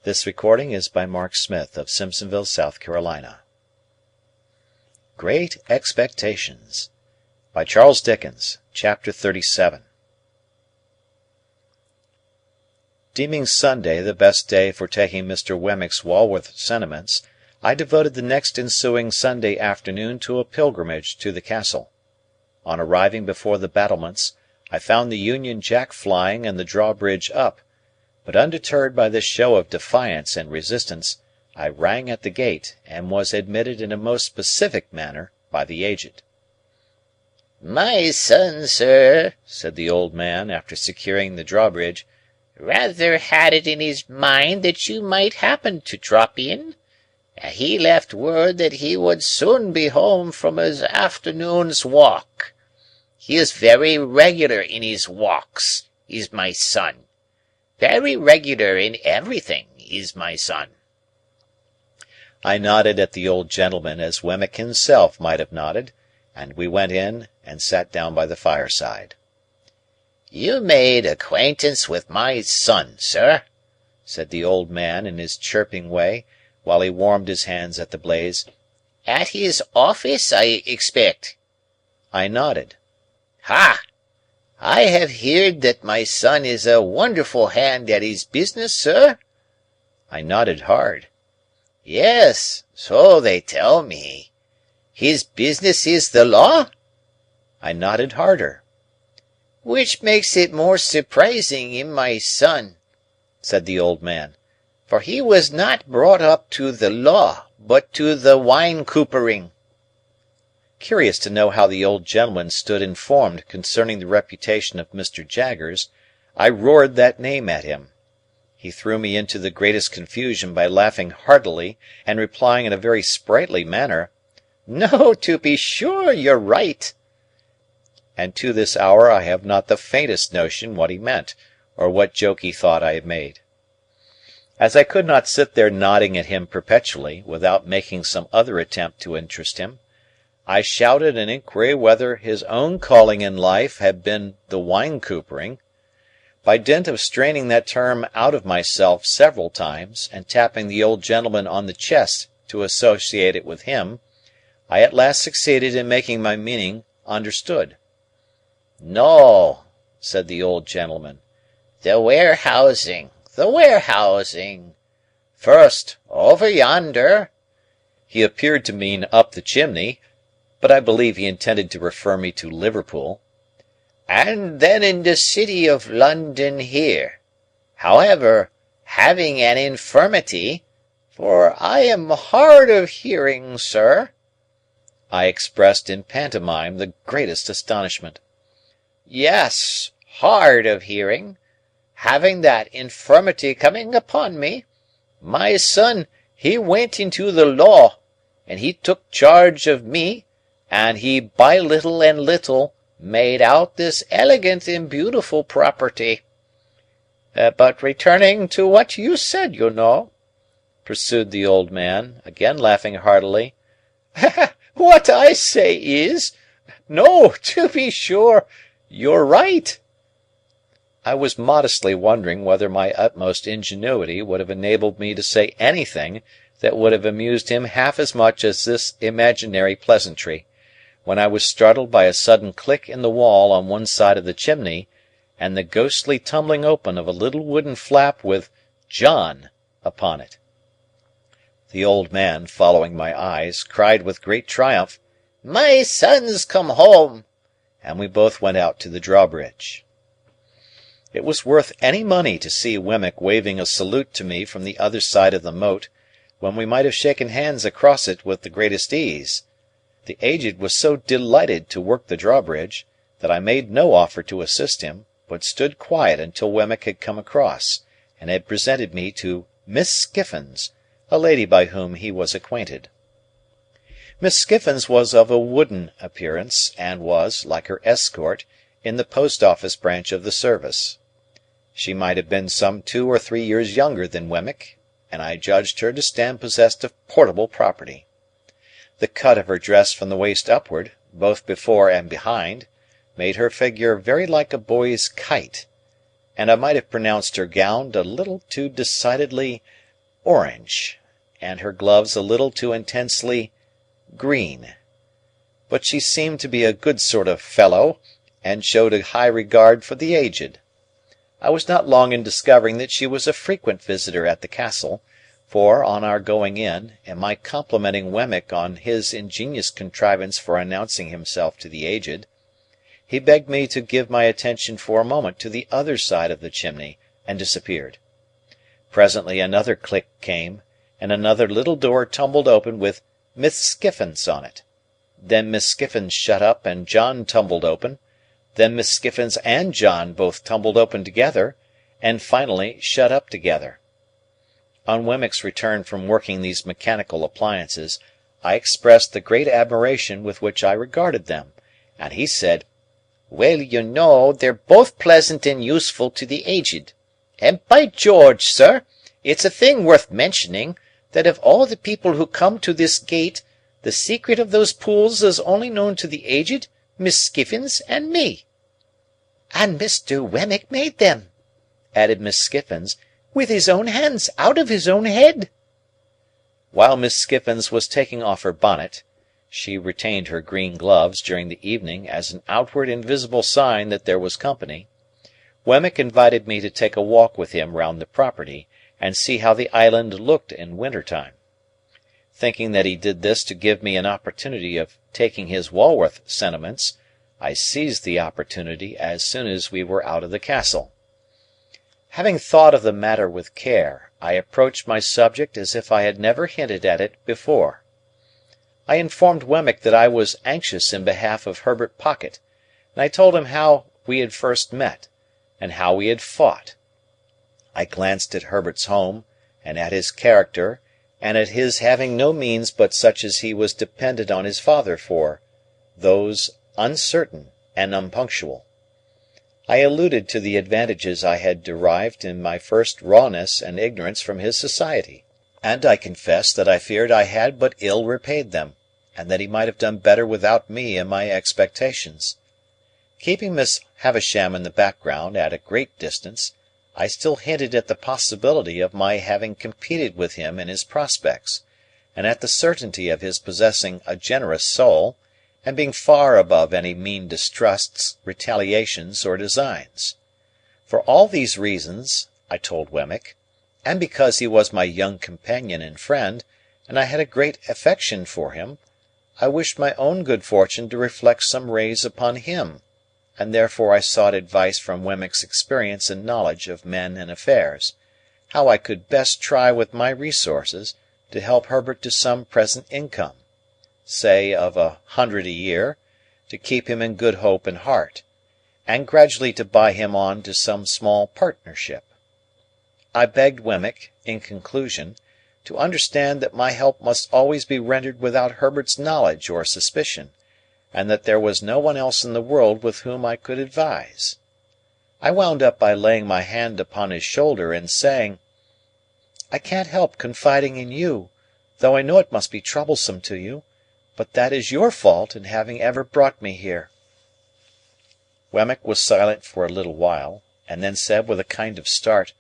This recording is by Mark Smith of Simpsonville, South Carolina. Great Expectations by Charles Dickens, Chapter 37. Deeming Sunday the best day for taking Mr. Wemmick's Walworth sentiments, I devoted the next ensuing Sunday afternoon to a pilgrimage to the castle. On arriving before the battlements, I found the Union Jack flying and the drawbridge up, but undeterred by this show of defiance and resistance, I rang at the gate, and was admitted in a most specific manner by the aged. "My son, sir," said the old man, after securing the drawbridge, "rather had it in his mind that you might happen to drop in. He left word that he would soon be home from his afternoon's walk. He is very regular in his walks, is my son. Very regular in everything, is my son." I nodded at the old gentleman as Wemmick himself might have nodded, and we went in and sat down by the fireside. "You made acquaintance with my son, sir," said the old man in his chirping way, while he warmed his hands at the blaze. "At his office, I expect." I nodded. "Ha! I have heard that my son is a wonderful hand at his business, sir." I nodded hard. "Yes, so they tell me. His business is the law?" I nodded harder. "Which makes it more surprising in my son," said the old man, "for he was not brought up to the law, but to the wine coopering." Curious to know how the old gentleman stood informed concerning the reputation of Mr. Jaggers, I roared that name at him. He threw me into the greatest confusion by laughing heartily and replying in a very sprightly manner, "No, to be sure, you're right." And to this hour I have not the faintest notion what he meant, or what joke he thought I had made. As I could not sit there nodding at him perpetually, without making some other attempt to interest him, I shouted an inquiry whether his own calling in life had been the wine coopering. By dint of straining that term out of myself several times, and tapping the old gentleman on the chest to associate it with him, I at last succeeded in making my meaning understood. "No," said the old gentleman, "the warehousing, the warehousing. First, over yonder." He appeared to mean up the chimney, but I believe he intended to refer me to Liverpool. "And then in the city of London here. However, having an infirmity, for I am hard of hearing, sir." I expressed in pantomime the greatest astonishment. "Yes, hard of hearing. Having that infirmity coming upon me, my son, he went into the law, and he took charge of me, and he by little and little made out this elegant and beautiful property. But returning to what you said, you know," pursued the old man, again laughing heartily, "what I say is, no, to be sure, you're right." I was modestly wondering whether my utmost ingenuity would have enabled me to say anything that would have amused him half as much as this imaginary pleasantry, when I was startled by a sudden click in the wall on one side of the chimney, and the ghostly tumbling open of a little wooden flap with "John" upon it. The old man, following my eyes, cried with great triumph, "My son's come home!" and we both went out to the drawbridge. It was worth any money to see Wemmick waving a salute to me from the other side of the moat, when we might have shaken hands across it with the greatest ease. The Aged was so delighted to work the drawbridge, that I made no offer to assist him, but stood quiet until Wemmick had come across, and had presented me to Miss Skiffins, a lady by whom he was acquainted. Miss Skiffins was of a wooden appearance, and was, like her escort, in the post-office branch of the service. She might have been some 2 or 3 years younger than Wemmick, and I judged her to stand possessed of portable property. The cut of her dress from the waist upward, both before and behind, made her figure very like a boy's kite, and I might have pronounced her gown a little too decidedly orange, and her gloves a little too intensely green. But she seemed to be a good sort of fellow, and showed a high regard for the aged. I was not long in discovering that she was a frequent visitor at the castle, for, on our going in, and my complimenting Wemmick on his ingenious contrivance for announcing himself to the aged, he begged me to give my attention for a moment to the other side of the chimney, and disappeared. Presently another click came, and another little door tumbled open with Miss Skiffins on it. Then Miss Skiffins shut up and John tumbled open, then Miss Skiffins and John both tumbled open together, and finally shut up together. On Wemmick's return from working these mechanical appliances, I expressed the great admiration with which I regarded them, and he said, "Well, you know, they're both pleasant and useful to the aged. And by George, sir, it's a thing worth mentioning, that of all the people who come to this gate, the secret of those pools is only known to the aged, Miss Skiffins, and me." "And Mr. Wemmick made them," added Miss Skiffins, "with his own hands, out of his own head." While Miss Skiffins was taking off her bonnet (she retained her green gloves during the evening as an outward and visible sign that there was company), Wemmick invited me to take a walk with him round the property, and see how the island looked in winter time. Thinking that he did this to give me an opportunity of taking his Walworth sentiments, I seized the opportunity as soon as we were out of the castle. Having thought of the matter with care, I approached my subject as if I had never hinted at it before. I informed Wemmick that I was anxious in behalf of Herbert Pocket, and I told him how we had first met, and how we had fought. I glanced at Herbert's home, and at his character, and at his having no means but such as he was dependent on his father for, those uncertain and unpunctual. I alluded to the advantages I had derived in my first rawness and ignorance from his society, and I confessed that I feared I had but ill repaid them, and that he might have done better without me and my expectations. Keeping Miss Havisham in the background at a great distance, I still hinted at the possibility of my having competed with him in his prospects, and at the certainty of his possessing a generous soul, and being far above any mean distrusts, retaliations, or designs. For all these reasons, I told Wemmick, and because he was my young companion and friend, and I had a great affection for him, I wished my own good fortune to reflect some rays upon him, and therefore I sought advice from Wemmick's experience and knowledge of men and affairs, how I could best try with my resources to help Herbert to some present income, say of 100 a year, to keep him in good hope and heart, and gradually to buy him on to some small partnership. I begged Wemmick, in conclusion, to understand that my help must always be rendered without Herbert's knowledge or suspicion, and that there was no one else in the world with whom I could advise. I wound up by laying my hand upon his shoulder and saying, "I can't help confiding in you, though I know it must be troublesome to you, but that is your fault in having ever brought me here." Wemmick was silent for a little while, and then said with a kind of start,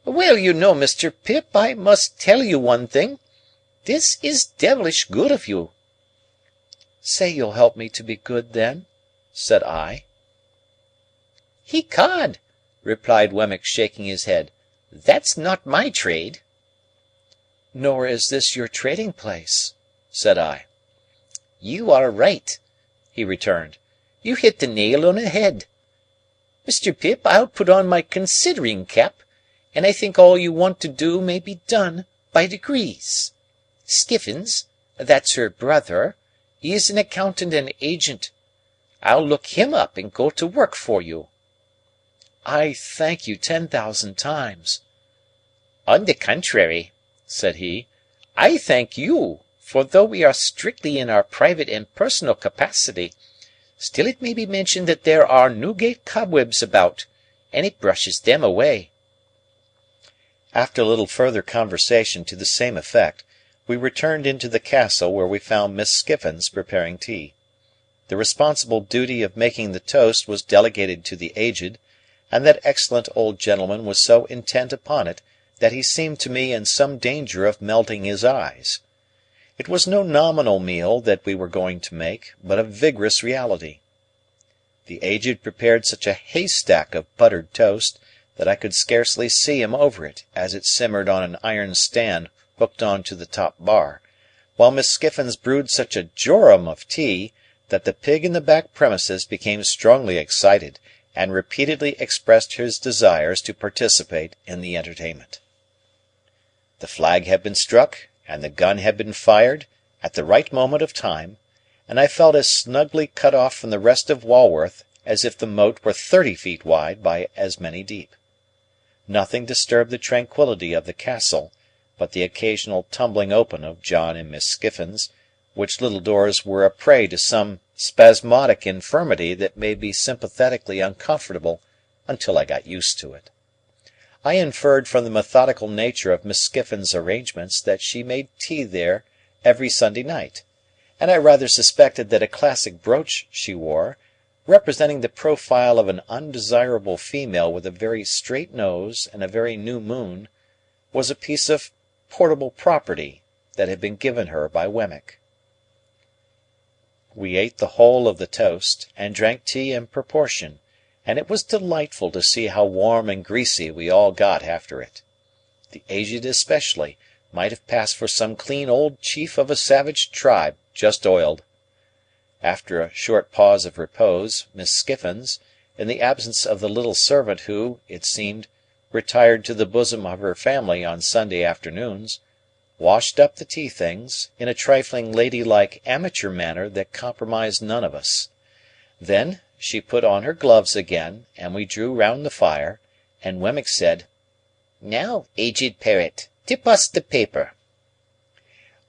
"Well, you know, Mr. Pip, I must tell you one thing. This is devilish good of you." "Say you'll help me to be good, then," said I. "Ecod," replied Wemmick, shaking his head, "that's not my trade." "Nor is this your trading place," said I. "You are right," he returned. "You hit the nail on the head. Mr. Pip, I'll put on my considering cap, and I think all you want to do may be done by degrees. Skiffins, that's her brother, is an accountant and agent. I'll look him up and go to work for you." "I thank you 10,000 times." "On the contrary," said he, "I thank you, for though we are strictly in our private and personal capacity, still it may be mentioned that there are Newgate cobwebs about, and it brushes them away." After a little further conversation to the same effect, we returned into the castle, where we found Miss Skiffins preparing tea. The responsible duty of making the toast was delegated to the aged, and that excellent old gentleman was so intent upon it that he seemed to me in some danger of melting his eyes. It was no nominal meal that we were going to make, but a vigorous reality. The Aged prepared such a haystack of buttered toast that I could scarcely see him over it as it simmered on an iron stand hooked on to the top bar, while Miss Skiffins brewed such a jorum of tea that the pig in the back premises became strongly excited and repeatedly expressed his desires to participate in the entertainment. The flag had been struck and the gun had been fired at the right moment of time, and I felt as snugly cut off from the rest of Walworth as if the moat were 30 feet wide by as many deep. Nothing disturbed the tranquillity of the castle but the occasional tumbling open of John and Miss Skiffins, which little doors were a prey to some spasmodic infirmity that made me sympathetically uncomfortable until I got used to it. I inferred from the methodical nature of Miss Skiffins' arrangements that she made tea there every Sunday night, and I rather suspected that a classic brooch she wore, representing the profile of an undesirable female with a very straight nose and a very new moon, was a piece of portable property that had been given her by Wemmick. We ate the whole of the toast, and drank tea in proportion, and it was delightful to see how warm and greasy we all got after it. The Aged especially might have passed for some clean old chief of a savage tribe just oiled. After a short pause of repose, Miss Skiffins, in the absence of the little servant who, it seemed, retired to the bosom of her family on Sunday afternoons, washed up the tea things, in a trifling ladylike amateur manner that compromised none of us. Then she put on her gloves again, and we drew round the fire, and Wemmick said, "Now, Aged Parrot, tip us the paper."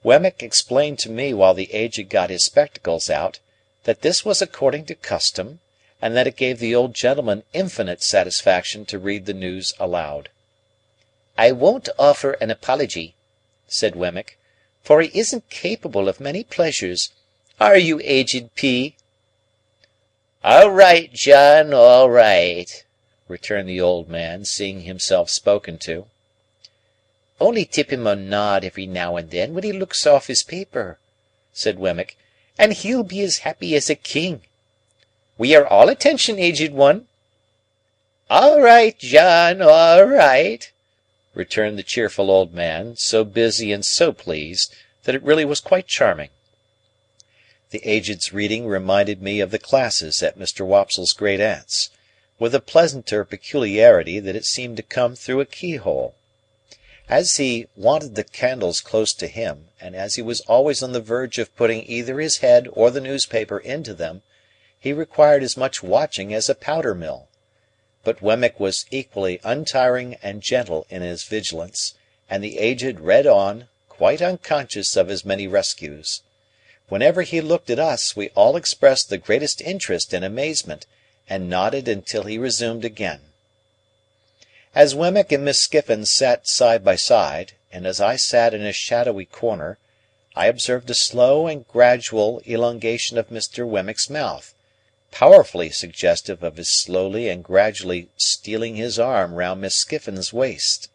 Wemmick explained to me while the Aged got his spectacles out, that this was according to custom, and that it gave the old gentleman infinite satisfaction to read the news aloud. "I won't offer an apology," said Wemmick, "for he isn't capable of many pleasures. Are you, Aged P.?" "All right, John, all right," returned the old man, seeing himself spoken to. "Only tip him a nod every now and then when he looks off his paper," said Wemmick, "and he'll be as happy as a king. We are all attention, Aged One." "All right, John, all right," returned the cheerful old man, so busy and so pleased that it really was quite charming. The Aged's reading reminded me of the classes at Mr. Wopsle's great aunt's, with a pleasanter peculiarity that it seemed to come through a keyhole. As he wanted the candles close to him, and as he was always on the verge of putting either his head or the newspaper into them, he required as much watching as a powder mill. But Wemmick was equally untiring and gentle in his vigilance, and the Aged read on, quite unconscious of his many rescues. Whenever he looked at us, we all expressed the greatest interest and amazement, and nodded until he resumed again. As Wemmick and Miss Skiffins sat side by side, and as I sat in a shadowy corner, I observed a slow and gradual elongation of Mr. Wemmick's mouth, powerfully suggestive of his slowly and gradually stealing his arm round Miss Skiffins' waist.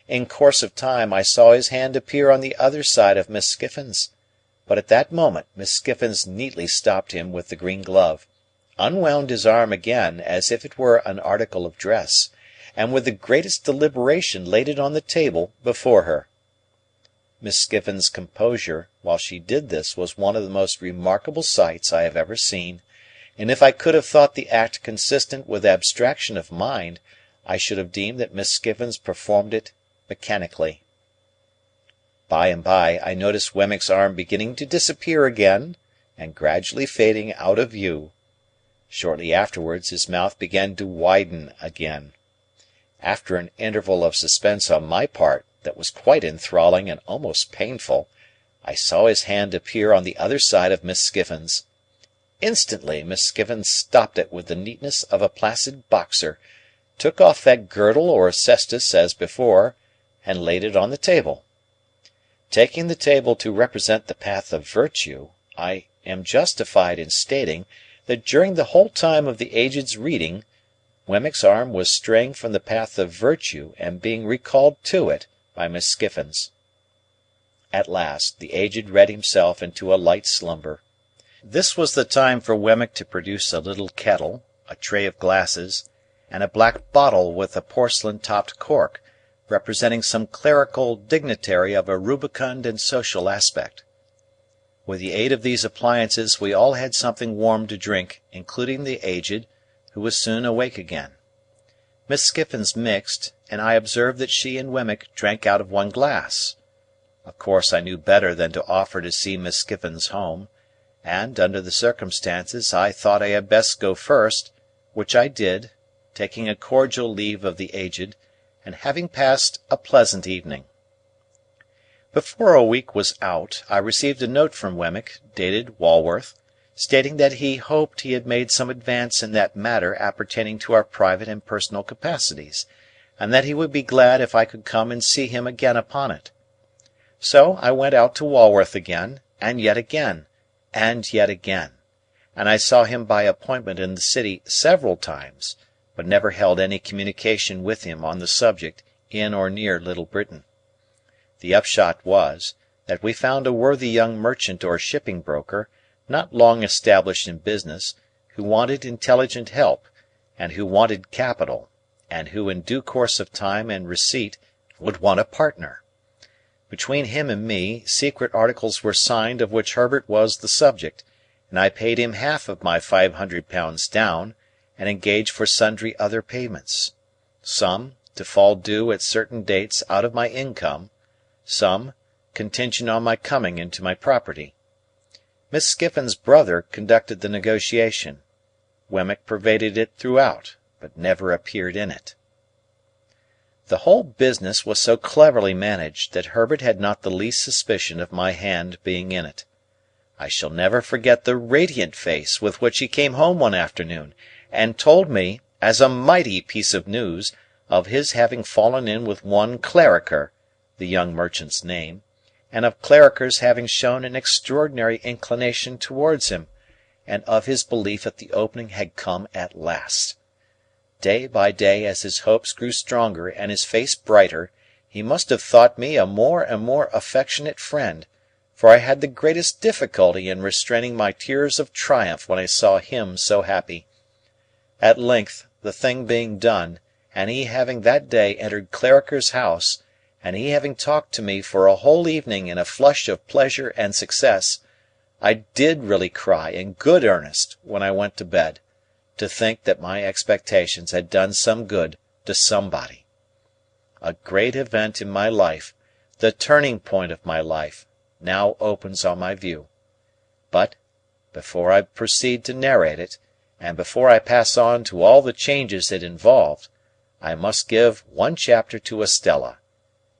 In course of time I saw his hand appear on the other side of Miss Skiffins, but at that moment Miss Skiffins neatly stopped him with the green glove, unwound his arm again as if it were an article of dress, and with the greatest deliberation laid it on the table before her. Miss Skiffins' composure while she did this was one of the most remarkable sights I have ever seen, and if I could have thought the act consistent with abstraction of mind, I should have deemed that Miss Skiffins performed it mechanically. By and by I noticed Wemmick's arm beginning to disappear again, and gradually fading out of view. Shortly afterwards his mouth began to widen again. After an interval of suspense on my part that was quite enthralling and almost painful, I saw his hand appear on the other side of Miss Skiffins. Instantly Miss Skiffins stopped it with the neatness of a placid boxer, took off that girdle or cestus as before, and laid it on the table. Taking the table to represent the path of virtue, I am justified in stating that during the whole time of the Aged's reading, Wemmick's arm was straying from the path of virtue and being recalled to it by Miss Skiffins. At last the Aged read himself into a light slumber. This was the time for Wemmick to produce a little kettle, a tray of glasses, and a black bottle with a porcelain-topped cork, representing some clerical dignitary of a rubicund and social aspect. With the aid of these appliances we all had something warm to drink, including the Aged, who was soon awake again. Miss Skiffins mixed, and I observed that she and Wemmick drank out of one glass. Of course I knew better than to offer to see Miss Skiffins home, and, under the circumstances, I thought I had best go first, which I did, taking a cordial leave of the Aged, and having passed a pleasant evening. Before a week was out, I received a note from Wemmick, dated Walworth, stating that he hoped he had made some advance in that matter appertaining to our private and personal capacities, and that he would be glad if I could come and see him again upon it. So I went out to Walworth again, and yet again, and yet again, and I saw him by appointment in the city several times, but never held any communication with him on the subject in or near Little Britain. The upshot was, that we found a worthy young merchant or shipping broker, not long established in business, who wanted intelligent help, and who wanted capital, and who in due course of time and receipt would want a partner. Between him and me, secret articles were signed of which Herbert was the subject, and I paid him half of my £500 down, and engaged for sundry other payments. Some, to fall due at certain dates out of my income; some, contingent on my coming into my property. Miss Skiffins' brother conducted the negotiation. Wemmick pervaded it throughout, but never appeared in it. The whole business was so cleverly managed that Herbert had not the least suspicion of my hand being in it. I shall never forget the radiant face with which he came home one afternoon, and told me, as a mighty piece of news, of his having fallen in with one Clarriker, the young merchant's name, and of Clarriker's having shown an extraordinary inclination towards him, and of his belief that the opening had come at last. Day by day, as his hopes grew stronger and his face brighter, he must have thought me a more and more affectionate friend, for I had the greatest difficulty in restraining my tears of triumph when I saw him so happy. At length, the thing being done, and he having that day entered Clarriker's house, and he having talked to me for a whole evening in a flush of pleasure and success, I did really cry in good earnest when I went to bed, to think that my expectations had done some good to somebody. A great event in my life, the turning point of my life, now opens on my view. But, before I proceed to narrate it, and before I pass on to all the changes it involved, I must give one chapter to Estella.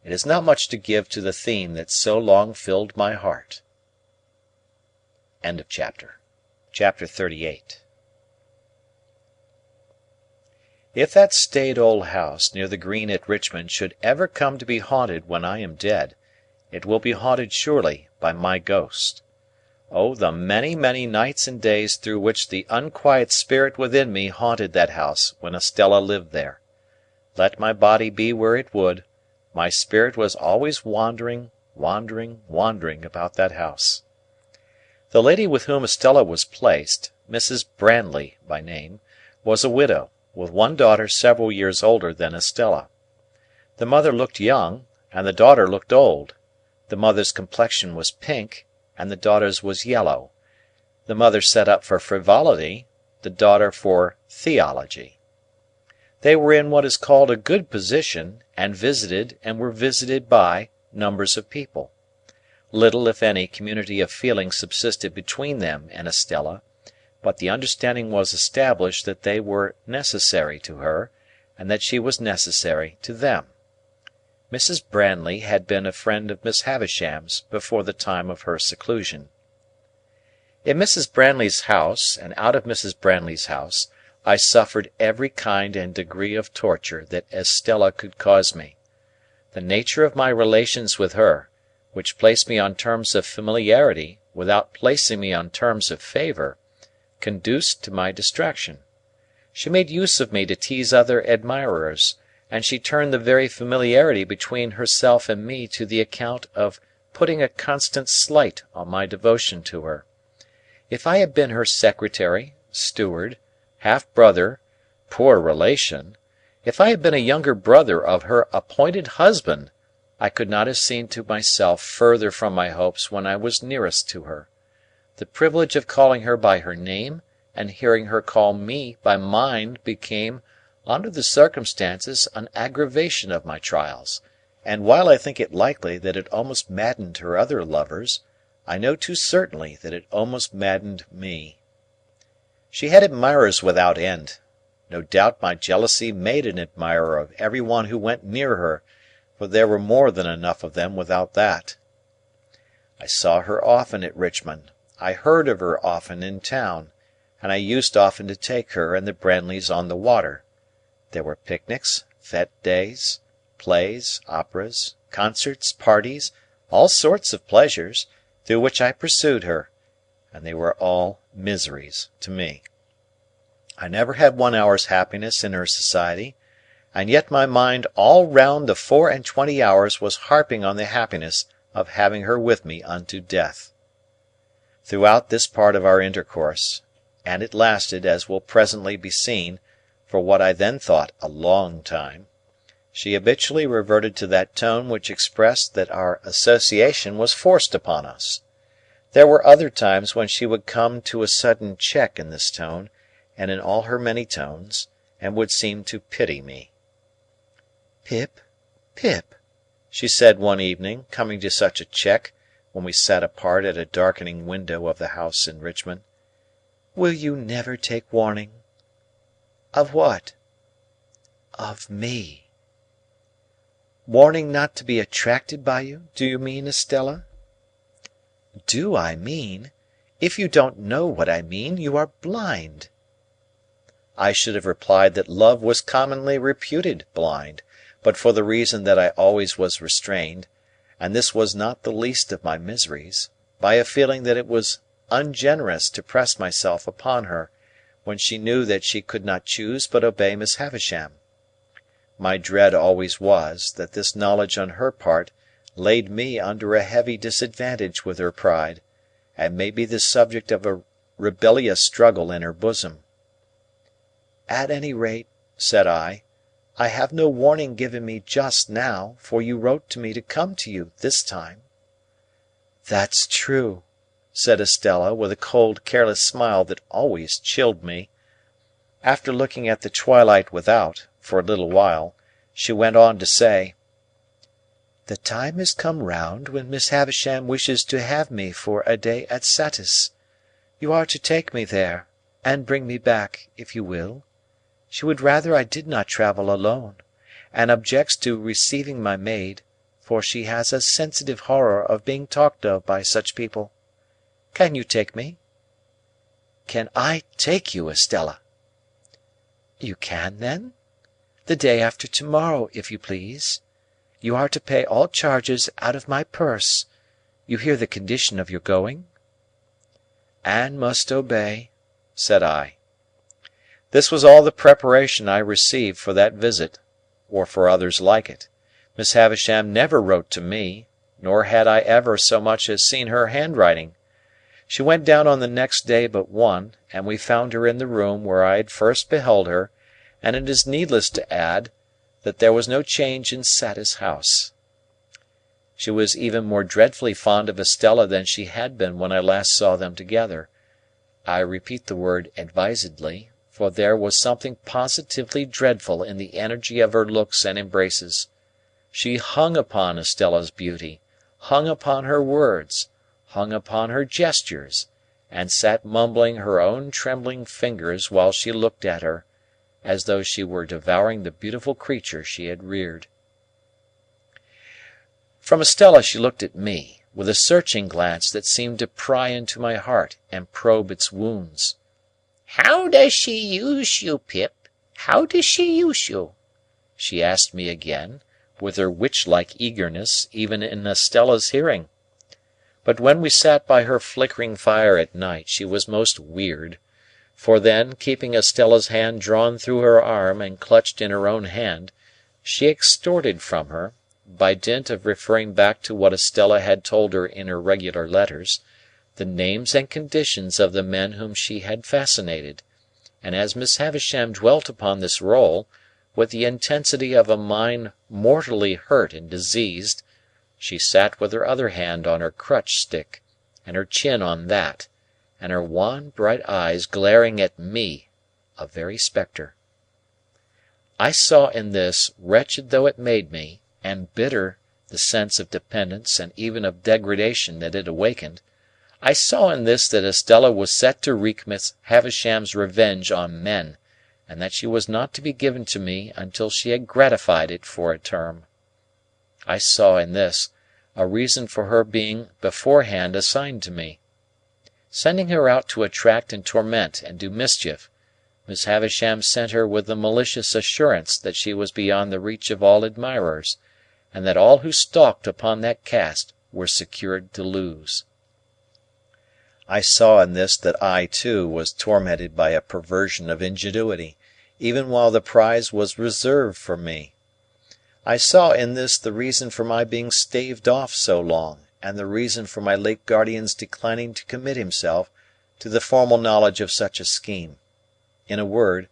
It is not much to give to the theme that so long filled my heart. Chapter 38. If that staid old house near the Green at Richmond should ever come to be haunted when I am dead, it will be haunted surely by my ghost. Oh, the many, many nights and days through which the unquiet spirit within me haunted that house when Estella lived there! Let my body be where it would, my spirit was always wandering, wandering, wandering about that house. The lady with whom Estella was placed, Mrs. Brandley by name, was a widow, with one daughter several years older than Estella. The mother looked young, and the daughter looked old. The mother's complexion was pink, and the daughter's was yellow. The mother set up for frivolity, the daughter for theology. They were in what is called a good position, and visited, and were visited by, numbers of people. Little, if any, community of feeling subsisted between them and Estella, but the understanding was established that they were necessary to her, and that she was necessary to them. Mrs. Brandley had been a friend of Miss Havisham's before the time of her seclusion. In Mrs. Brandley's house, and out of Mrs. Brandley's house, I suffered every kind and degree of torture that Estella could cause me. The nature of my relations with her, which placed me on terms of familiarity without placing me on terms of favour, conduced to my distraction. She made use of me to tease other admirers, and she turned the very familiarity between herself and me to the account of putting a constant slight on my devotion to her. If I had been her secretary, steward, half-brother, poor relation, if I had been a younger brother of her appointed husband, I could not have seen to myself further from my hopes when I was nearest to her. The privilege of calling her by her name and hearing her call me by mine became, under the circumstances, an aggravation of my trials, and while I think it likely that it almost maddened her other lovers, I know too certainly that it almost maddened me. She had admirers without end. No doubt my jealousy made an admirer of every one who went near her, for there were more than enough of them without that. I saw her often at Richmond, I heard of her often in town, and I used often to take her and the Brandleys on the water. There were picnics, fête days, plays, operas, concerts, parties, all sorts of pleasures, through which I pursued her, and they were all miseries to me. I never had 1 hour's happiness in her society, and yet my mind all round the 24 hours was harping on the happiness of having her with me unto death. Throughout this part of our intercourse, and it lasted, as will presently be seen, for what I then thought a long time, she habitually reverted to that tone which expressed that our association was forced upon us. There were other times when she would come to a sudden check in this tone, and in all her many tones, and would seem to pity me. "Pip, Pip," she said one evening, coming to such a check, when we sat apart at a darkening window of the house in Richmond, "will you never take warning?" "Of what?" "Of me." "Warning not to be attracted by you, do you mean, Estella?" "Do I mean? If you don't know what I mean, you are blind." I should have replied that love was commonly reputed blind, but for the reason that I always was restrained, and this was not the least of my miseries, by a feeling that it was ungenerous to press myself upon her, when she knew that she could not choose but obey Miss Havisham. My dread always was, that this knowledge on her part laid me under a heavy disadvantage with her pride, and made me the subject of a rebellious struggle in her bosom. "At any rate," said I have no warning given me just now, for you wrote to me to come to you this time." "That's true," said Estella, with a cold careless smile that always chilled me. After looking at the twilight without, for a little while, she went on to say, "The time has come round when Miss Havisham wishes to have me for a day at Satis. You are to take me there, and bring me back, if you will. She would rather I did not travel alone, and objects to receiving my maid, for she has a sensitive horror of being talked of by such people. Can you take me?" "Can I take you, Estella?" "You can, then? The day after tomorrow, if you please. You are to pay all charges out of my purse. You hear the condition of your going?" "And must obey," said I. This was all the preparation I received for that visit, or for others like it. Miss Havisham never wrote to me, nor had I ever so much as seen her handwriting. She went down on the next day but one, and we found her in the room where I had first beheld her, and it is needless to add that there was no change in Satis House. She was even more dreadfully fond of Estella than she had been when I last saw them together. I repeat the word advisedly, for there was something positively dreadful in the energy of her looks and embraces. She hung upon Estella's beauty, hung upon her words, hung upon her gestures, and sat mumbling her own trembling fingers while she looked at her, as though she were devouring the beautiful creature she had reared. From Estella she looked at me, with a searching glance that seemed to pry into my heart and probe its wounds. "How does she use you, Pip? How does she use you?" she asked me again, with her witch-like eagerness even in Estella's hearing. But when we sat by her flickering fire at night she was most weird, For then, keeping Estella's hand drawn through her arm and clutched in her own hand, she extorted from her, by dint of referring back to what Estella had told her in her regular letters, the names and conditions of the men whom she had fascinated; and as Miss Havisham dwelt upon this roll, with the intensity of a mind mortally hurt and diseased, she sat with her other hand on her crutch stick, and her chin on that, and her wan bright eyes glaring at me, a very spectre. I saw in this, wretched though it made me, and bitter the sense of dependence and even of degradation that it awakened, I saw in this that Estella was set to wreak Miss Havisham's revenge on men, and that she was not to be given to me until she had gratified it for a term. I saw in this a reason for her being beforehand assigned to me. Sending her out to attract and torment and do mischief, Miss Havisham sent her with the malicious assurance that she was beyond the reach of all admirers, and that all who stalked upon that cast were secured to lose. I saw in this that I, too, was tormented by a perversion of ingenuity, even while the prize was reserved for me. I saw in this the reason for my being staved off so long, and the reason for my late guardian's declining to commit himself to the formal knowledge of such a scheme. In a word,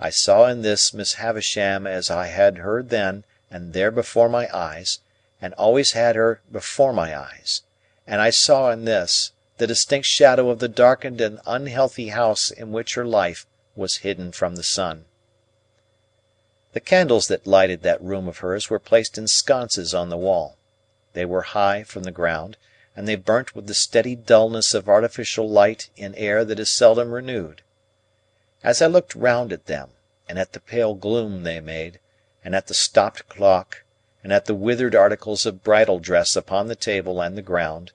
I saw in this Miss Havisham as I had her then and there before my eyes, and always had her before my eyes; and I saw in this the distinct shadow of the darkened and unhealthy house in which her life was hidden from the sun. The candles that lighted that room of hers were placed in sconces on the wall. They were high from the ground, and they burnt with the steady dullness of artificial light in air that is seldom renewed. As I looked round at them, and at the pale gloom they made, and at the stopped clock, and at the withered articles of bridal dress upon the table and the ground,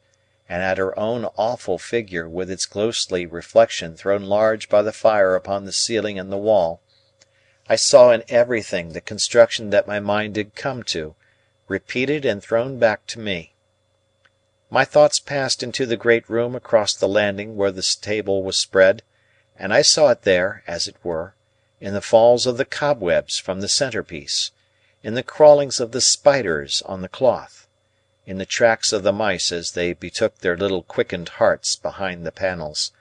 and at her own awful figure with its ghostly reflection thrown large by the fire upon the ceiling and the wall, I saw in everything the construction that my mind had come to, repeated and thrown back to me. My thoughts passed into the great room across the landing where the table was spread, and I saw it there, as it were, in the falls of the cobwebs from the centrepiece, in the crawlings of the spiders on the cloth, in the tracks of the mice as they betook their little quickened hearts behind the panels,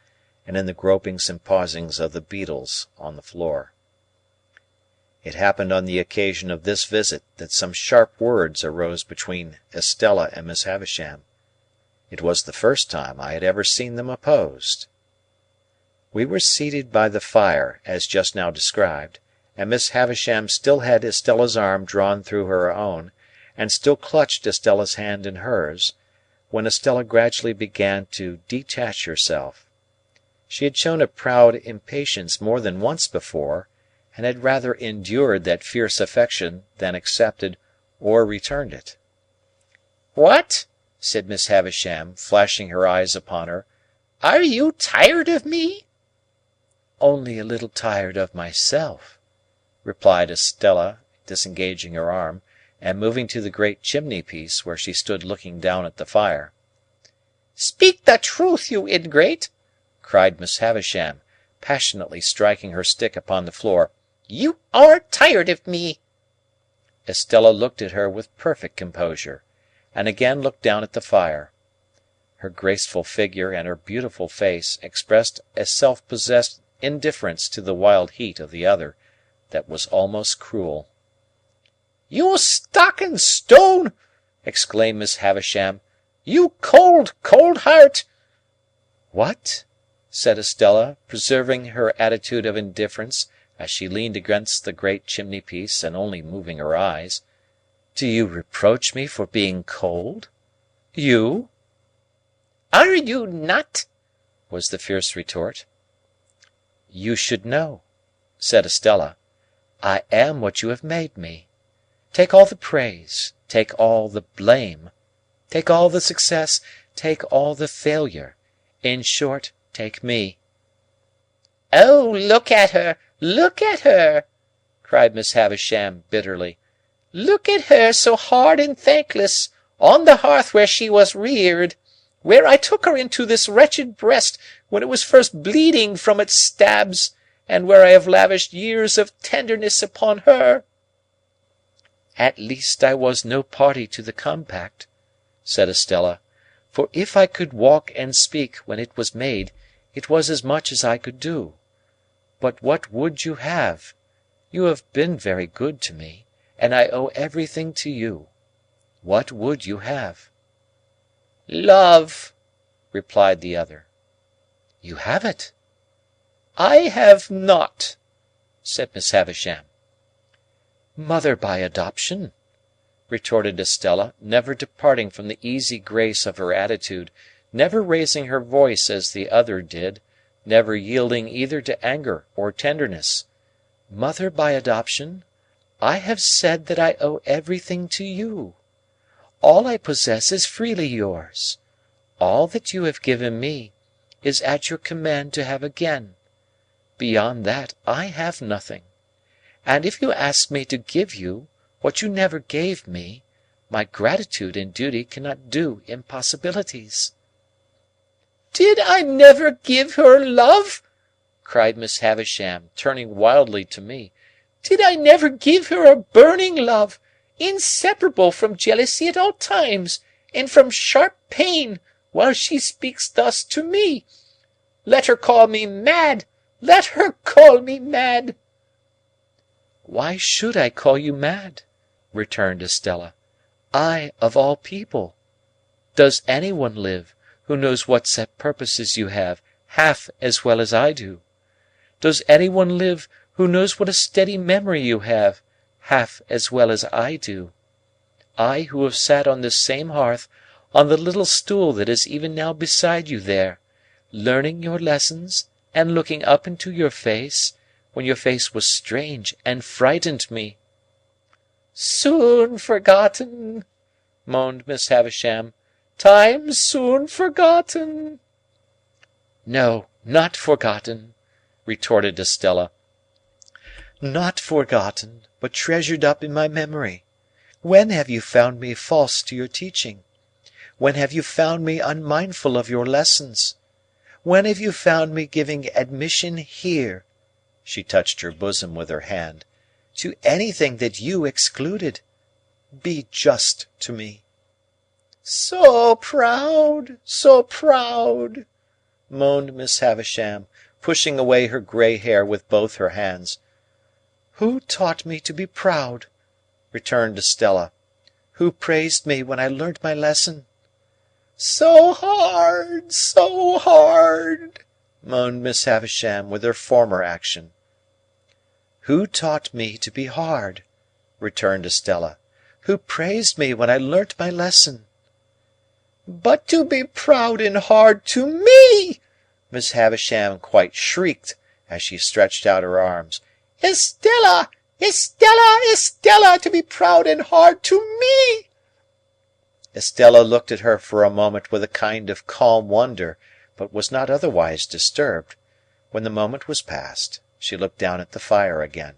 and in the gropings and pausings of the beetles on the floor. It happened on the occasion of this visit that some sharp words arose between Estella and Miss Havisham. It was the first time I had ever seen them opposed. We were seated by the fire, as just now described, and Miss Havisham still had Estella's arm drawn through her own, and still clutched Estella's hand in hers, when Estella gradually began to detach herself. She had shown a proud impatience more than once before, and had rather endured that fierce affection than accepted or returned it. "What?" said Miss Havisham, flashing her eyes upon her. "Are you tired of me?" "Only a little tired of myself," replied Estella, disengaging her arm, and moving to the great chimney-piece, where she stood looking down at the fire. "Speak the truth, you ingrate!" cried Miss Havisham, passionately striking her stick upon the floor. "You are tired of me!" Estella looked at her with perfect composure, and again looked down at the fire. Her graceful figure and her beautiful face expressed a self-possessed indifference to the wild heat of the other that was almost cruel. "You stock and stone!" exclaimed Miss Havisham. "You cold, cold heart!" "What?" said Estella, preserving her attitude of indifference as she leaned against the great chimney-piece and only moving her eyes. "Do you reproach me for being cold? You?" "Are you not?" was the fierce retort. "You should know," said Estella. "I am what you have made me. Take all the praise, take all the blame, take all the success, take all the failure. In short, take me." "Oh, look at her, look at her!" cried Miss Havisham bitterly. "Look at her so hard and thankless, on the hearth where she was reared. where I took her into this wretched breast when it was first bleeding from its stabs, and where I have lavished years of tenderness upon her." "At least I was no party to the compact," said Estella, "for if I could walk and speak when it was made, it was as much as I could do. But what would you have? You have been very good to me, and I owe everything to you. What would you have?" "Love," replied the other. "You have it." "I have not," said Miss Havisham. "Mother by adoption," retorted Estella, never departing from the easy grace of her attitude, never raising her voice as the other did, never yielding either to anger or tenderness. "Mother by adoption, I have said that I owe everything to you. All I possess is freely yours. All that you have given me is at your command to have again. Beyond that I have nothing. And if you ask me to give you what you never gave me, my gratitude and duty cannot do impossibilities." "Did I never give her love?" cried Miss Havisham, turning wildly to me. "Did I never give her a burning love, inseparable from jealousy at all times, and from sharp pain, while she speaks thus to me? Let her call me mad! Let her call me mad!" "Why should I call you mad?" returned Estella. "I, of all people. Does any one live, who knows what set purposes you have, half as well as I do? Does any one live, who knows what a steady memory you have, half as well as I do? I who have sat on this same hearth, on the little stool that is even now beside you there, learning your lessons and looking up into your face, when your face was strange and frightened me." "Soon forgotten," moaned Miss Havisham. "Time soon forgotten." "No, not forgotten," retorted Estella. "Not forgotten, but treasured up in my memory. When have you found me false to your teaching? When have you found me unmindful of your lessons? When have you found me giving admission here," she touched her bosom with her hand, "to anything that you excluded? Be just to me." "So proud, so proud!" moaned Miss Havisham, pushing away her grey hair with both her hands. "Who taught me to be proud?" returned Estella. "Who praised me when I learnt my lesson?" "So hard, so hard!" moaned Miss Havisham with her former action. "Who taught me to be hard?" returned Estella. "Who praised me when I learnt my lesson?" "But to be proud and hard to me!" Miss Havisham quite shrieked, as she stretched out her arms. "Estella! Estella! Estella! To be proud and hard to me!" Estella looked at her for a moment with a kind of calm wonder, but was not otherwise disturbed. When the moment was past, she looked down at the fire again.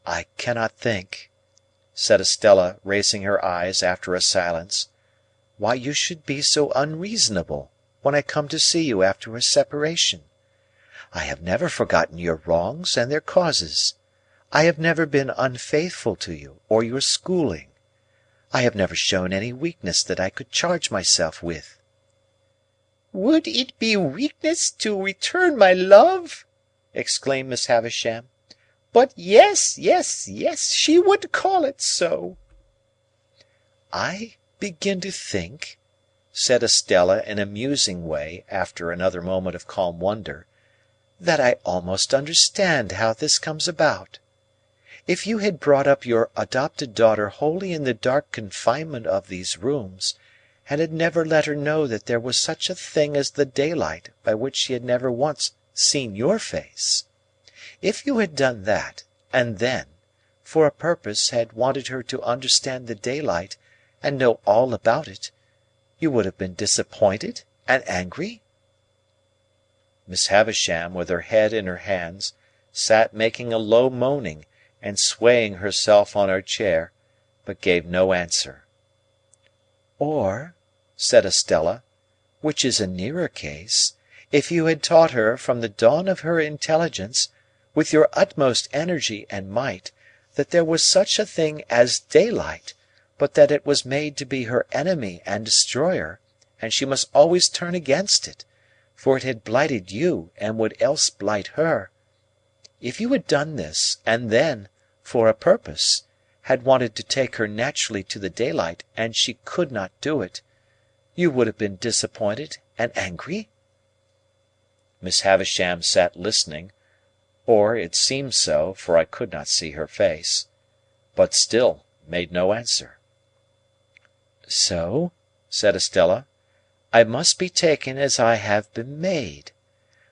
"I cannot think," said Estella, raising her eyes after a silence, "why you should be so unreasonable when I come to see you after a separation. I have never forgotten your wrongs and their causes. I have never been unfaithful to you or your schooling. I have never shown any weakness that I could charge myself with." "Would it be weakness to return my love?" exclaimed Miss Havisham. "But yes, yes, yes, she would call it so." "I begin to think," said Estella in a musing way, after another moment of calm wonder, "that I almost understand how this comes about. If you had brought up your adopted daughter wholly in the dark confinement of these rooms, and had never let her know that there was such a thing as the daylight by which she had never once seen your face, if you had done that, and then, for a purpose, had wanted her to understand the daylight and know all about it, you would have been disappointed and angry?" Miss Havisham, with her head in her hands, sat making a low moaning and swaying herself on her chair, but gave no answer. "Or," said Estella, which is a nearer case, if you had taught her from the dawn of her intelligence, with your utmost energy and might, that there was such a thing as daylight, but that it was made to be her enemy and destroyer, and she must always turn against it, for it had blighted you and would else blight her. If you had done this, and then, for a purpose, had wanted to take her naturally to the daylight, and she could not do it, you would have been disappointed and angry?" Miss Havisham sat listening, or it seemed so, for I could not see her face, but still made no answer. "So," said Estella, "I must be taken as I have been made.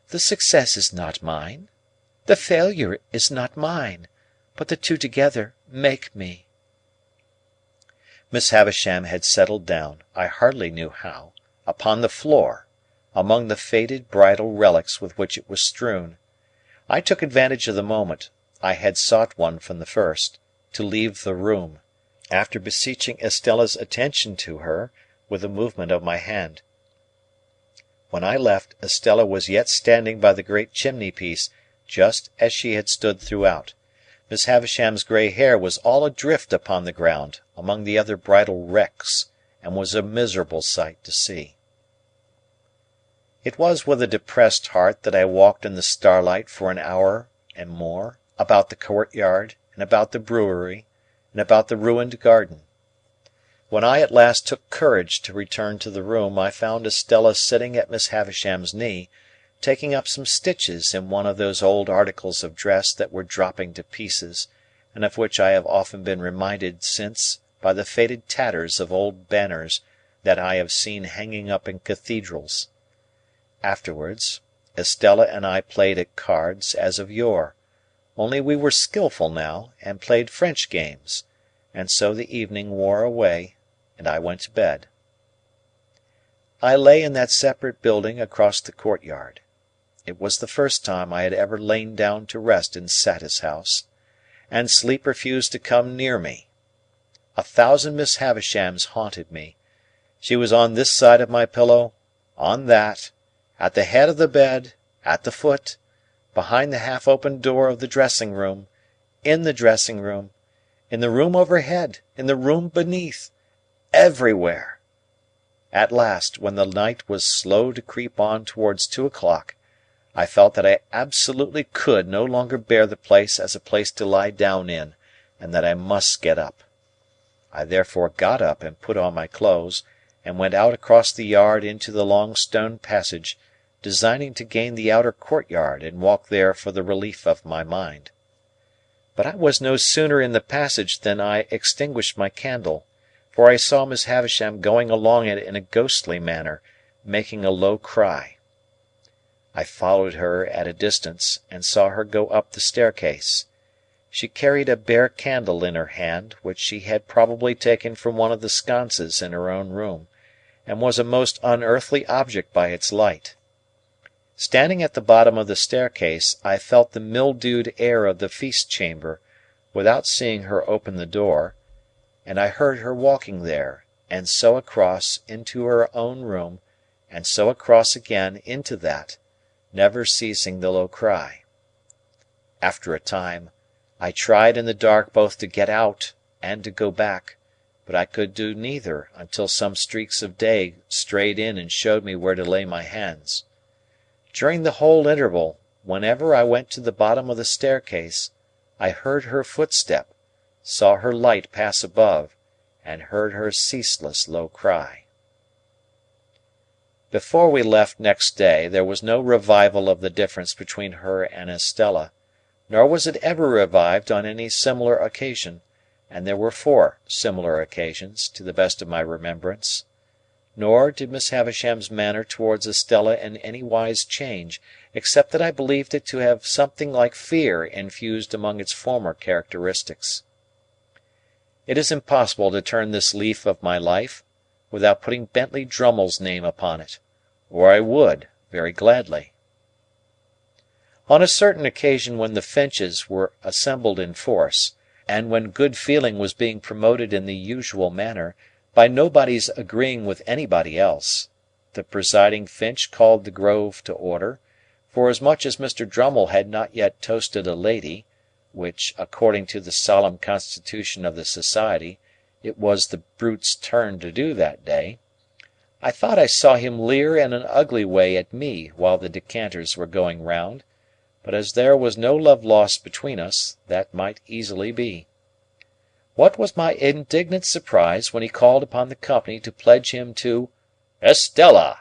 The success is not mine, the failure is not mine, but the two together make me." Miss Havisham had settled down, I hardly knew how, upon the floor, among the faded bridal relics with which it was strewn. I took advantage of the moment I had sought one from the first to leave the room, after beseeching Estella's attention to her with a movement of my hand. When I left, Estella was yet standing by the great chimney piece, just as she had stood throughout. Miss Havisham's grey hair was all adrift upon the ground, among the other bridal wrecks, and was a miserable sight to see. It was with a depressed heart that I walked in the starlight for an hour and more, about the courtyard, and about the brewery, and about the ruined garden. When I at last took courage to return to the room, I found Estella sitting at Miss Havisham's knee, taking up some stitches in one of those old articles of dress that were dropping to pieces, and of which I have often been reminded since by the faded tatters of old banners that I have seen hanging up in cathedrals. Afterwards, Estella and I played at cards as of yore, only we were skilful now, and played French games, and so the evening wore away, and I went to bed. I lay in that separate building across the courtyard. It was the first time I had ever lain down to rest in Satis House, and sleep refused to come near me. 1,000 Miss Havishams haunted me. She was on this side of my pillow, on that, at the head of the bed, at the foot, behind the half-open door of the dressing-room, in the dressing-room, in the room overhead, in the room beneath, everywhere. At last, when the night was slow to creep on towards 2 o'clock, I felt that I absolutely could no longer bear the place as a place to lie down in, and that I must get up. I therefore got up and put on my clothes, and went out across the yard into the long stone passage, designing to gain the outer courtyard and walk there for the relief of my mind. But I was no sooner in the passage than I extinguished my candle, for I saw Miss Havisham going along it in a ghostly manner, making a low cry. I followed her at a distance, and saw her go up the staircase. She carried a bare candle in her hand, which she had probably taken from one of the sconces in her own room, and was a most unearthly object by its light. Standing at the bottom of the staircase, I felt the mildewed air of the feast chamber, without seeing her open the door, and I heard her walking there, and so across into her own room, and so across again into that, never ceasing the low cry. After a time, I tried in the dark both to get out and to go back, but I could do neither until some streaks of day strayed in and showed me where to lay my hands. During the whole interval, whenever I went to the bottom of the staircase, I heard her footstep, saw her light pass above, and heard her ceaseless low cry. Before we left next day, there was no revival of the difference between her and Estella, nor was it ever revived on any similar occasion, and there were 4 similar occasions, to the best of my remembrance. Nor did Miss Havisham's manner towards Estella in any wise change, except that I believed it to have something like fear infused among its former characteristics. It is impossible to turn this leaf of my life without putting Bentley Drummle's name upon it, or I would, very gladly. On a certain occasion when the Finches were assembled in force, and when good feeling was being promoted in the usual manner, By nobody's agreeing with anybody else, the presiding Finch called the Grove to order, forasmuch as Mr. Drummle had not yet toasted a lady, which, according to the solemn constitution of the society, it was the brute's turn to do that day. I thought I saw him leer in an ugly way at me while the decanters were going round, but as there was no love lost between us, that might easily be. What was my indignant surprise when he called upon the company to pledge him to Estella!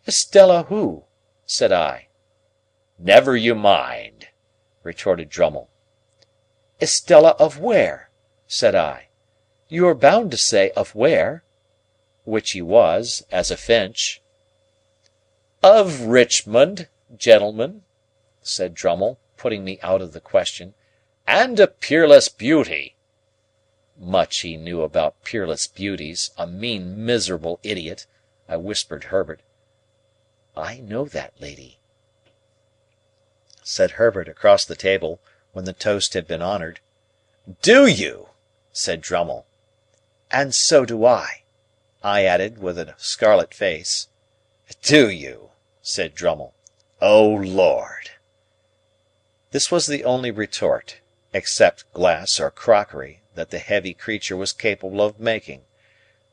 "Estella who?" said I. "Never you mind," retorted Drummle. "Estella of where?" said I. "You are bound to say of where," which he was, as a Finch. "Of Richmond, gentlemen," said Drummle, putting me out of the question, "and a peerless beauty." Much he knew about peerless beauties, a mean, miserable idiot! I whispered Herbert. "I know that lady," said Herbert across the table, when the toast had been honoured. "Do you?" said Drummle. "And so do I," I added, with a scarlet face. "Do you?" said Drummle. "O Lord!" This was the only retort, except glass or crockery, that the heavy creature was capable of making,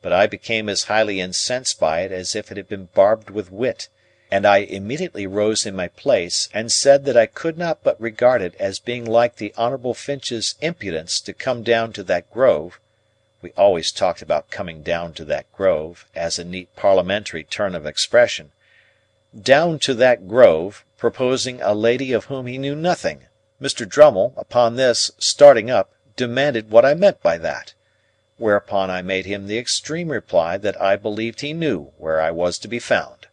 but I became as highly incensed by it as if it had been barbed with wit, and I immediately rose in my place, and said that I could not but regard it as being like the Honourable Finch's impudence to come down to that grove (we always talked about coming down to that grove, as a neat parliamentary turn of expression), down to that grove, proposing a lady of whom he knew nothing. Mr. Drummle, upon this, starting up, demanded what I meant by that, whereupon I made him the extreme reply that I believed he knew where I was to be found.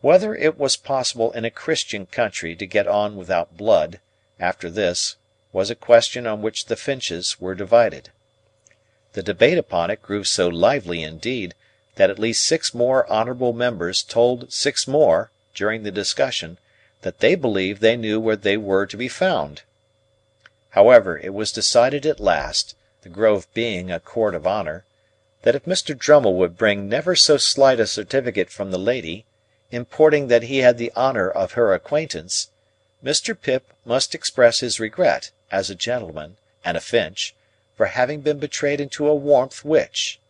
Whether it was possible in a Christian country to get on without blood, after this, was a question on which the Finches were divided. The debate upon it grew so lively indeed, that at least 6 more honourable members told 6 more, during the discussion, that they believed they knew where they were to be found. However, it was decided at last, the Grove being a court of honour, that if Mr. Drummle would bring never so slight a certificate from the lady, importing that he had the honour of her acquaintance, Mr. Pip must express his regret, as a gentleman and a Finch, for having been betrayed into a warmth which.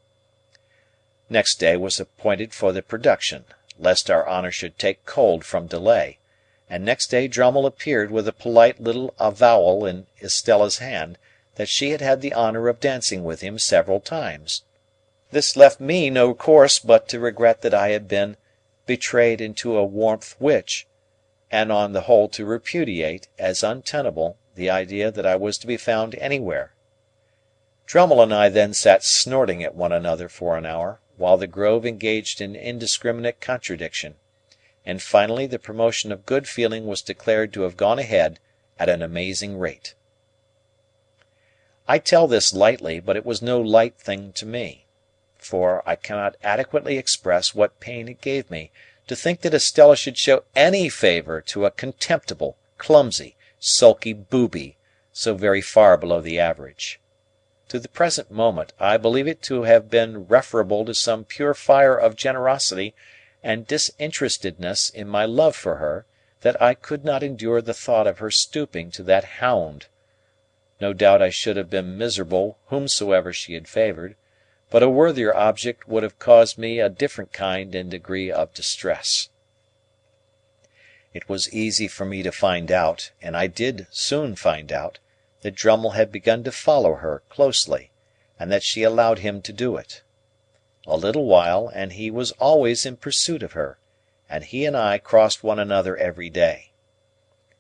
Next day was appointed for the production, lest our honour should take cold from delay, and next day Drummle appeared with a polite little avowal in Estella's hand that she had had the honour of dancing with him several times. This left me no course but to regret that I had been betrayed into a warmth which, and on the whole to repudiate, as untenable, the idea that I was to be found anywhere. Drummle and I then sat snorting at one another for an hour, while the Grove engaged in indiscriminate contradiction, and finally the promotion of good feeling was declared to have gone ahead at an amazing rate. I tell this lightly, but it was no light thing to me, for I cannot adequately express what pain it gave me to think that Estella should show any favour to a contemptible, clumsy, sulky booby, so very far below the average. To the present moment, I believe it to have been referable to some pure fire of generosity and disinterestedness in my love for her, that I could not endure the thought of her stooping to that hound. No doubt I should have been miserable whomsoever she had favoured, but a worthier object would have caused me a different kind and degree of distress. It was easy for me to find out, and I did soon find out, that Drummle had begun to follow her closely, and that she allowed him to do it. A little while, and he was always in pursuit of her, and he and I crossed one another every day.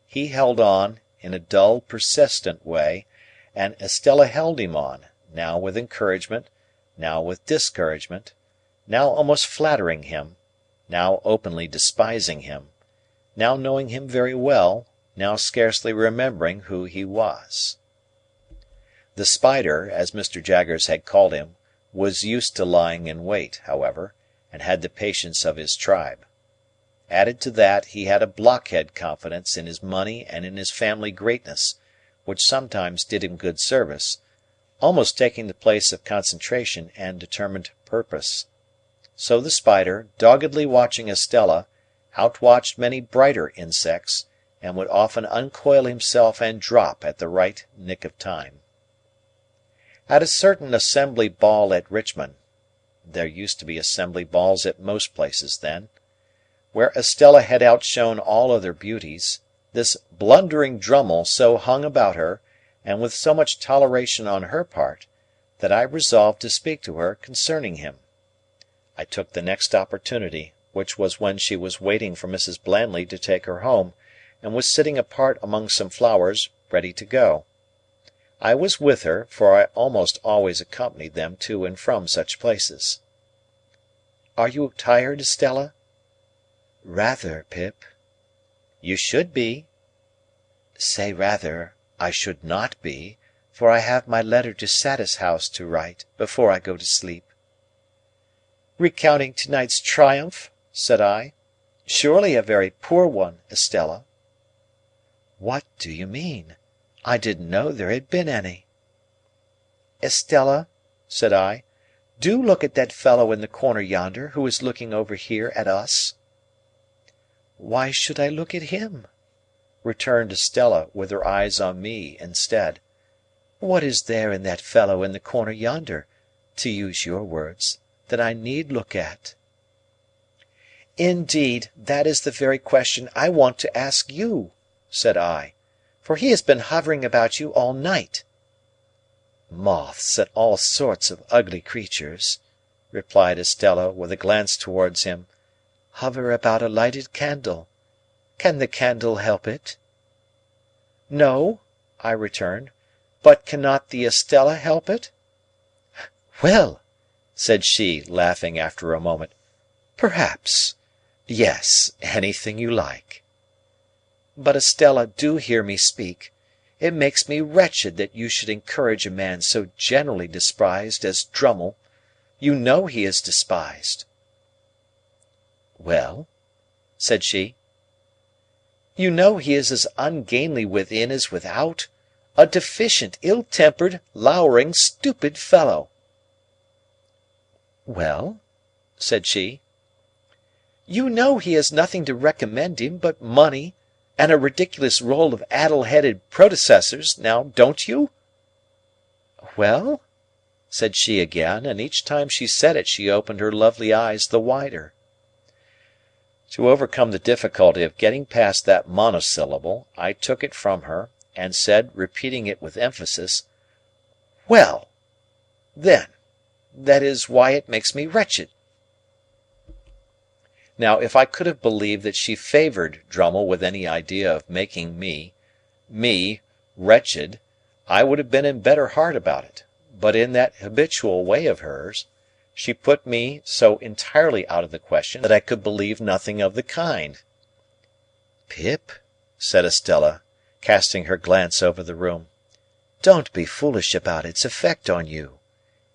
He held on, in a dull, persistent way, and Estella held him on, now with encouragement, now with discouragement, now almost flattering him, now openly despising him, now knowing him very well, now scarcely remembering who he was. The Spider, as Mr. Jaggers had called him, was used to lying in wait, however, and had the patience of his tribe. Added to that, he had a blockhead confidence in his money and in his family greatness, which sometimes did him good service, almost taking the place of concentration and determined purpose. So the spider, doggedly watching Estella, outwatched many brighter insects, and would often uncoil himself and drop at the right nick of time. At a certain assembly ball at Richmond (there used to be assembly balls at most places then), where Estella had outshone all other beauties, this blundering Drummle so hung about her, and with so much toleration on her part, that I resolved to speak to her concerning him. I took the next opportunity, which was when she was waiting for Mrs. Blandley to take her home, and was sitting apart among some flowers, ready to go. I was with her, for I almost always accompanied them to and from such places. "Are you tired, Estella?" "Rather, Pip." "You should be." "Say rather, I should not be, for I have my letter to Satis House to write, before I go to sleep." "Recounting to-night's triumph?" said I. "Surely a very poor one, Estella." "What do you mean? I didn't know there had been any." "Estella," said I, "do look at that fellow in the corner yonder, who is looking over here at us." "Why should I look at him?" returned Estella, with her eyes on me instead. "What is there in that fellow in the corner yonder, to use your words, that I need look at?" "Indeed, that is the very question I want to ask you," said I, "for he has been hovering about you all night." "Moths and all sorts of ugly creatures," replied Estella, with a glance towards him, "hover about a lighted candle. Can the candle help it?" "No," I returned, "but cannot the Estella help it?" "Well," said she, laughing after a moment, "perhaps. Yes, anything you like." "But, Estella, do hear me speak. It makes me wretched that you should encourage a man so generally despised as Drummle. You know he is despised." "Well?" said she. "You know he is as ungainly within as without, a deficient, ill-tempered, lowering, stupid fellow." "Well?" said she. "You know he has nothing to recommend him but money, and a ridiculous roll of addle-headed predecessors, now don't you?" "Well?" said she again, and each time she said it she opened her lovely eyes the wider. To overcome the difficulty of getting past that monosyllable, I took it from her, and said, repeating it with emphasis, "Well! Then, that is why it makes me wretched." Now, if I could have believed that she favoured Drummle with any idea of making me, wretched, I would have been in better heart about it; but in that habitual way of hers, she put me so entirely out of the question that I could believe nothing of the kind. "Pip," said Estella, casting her glance over the room, "don't be foolish about its effect on you.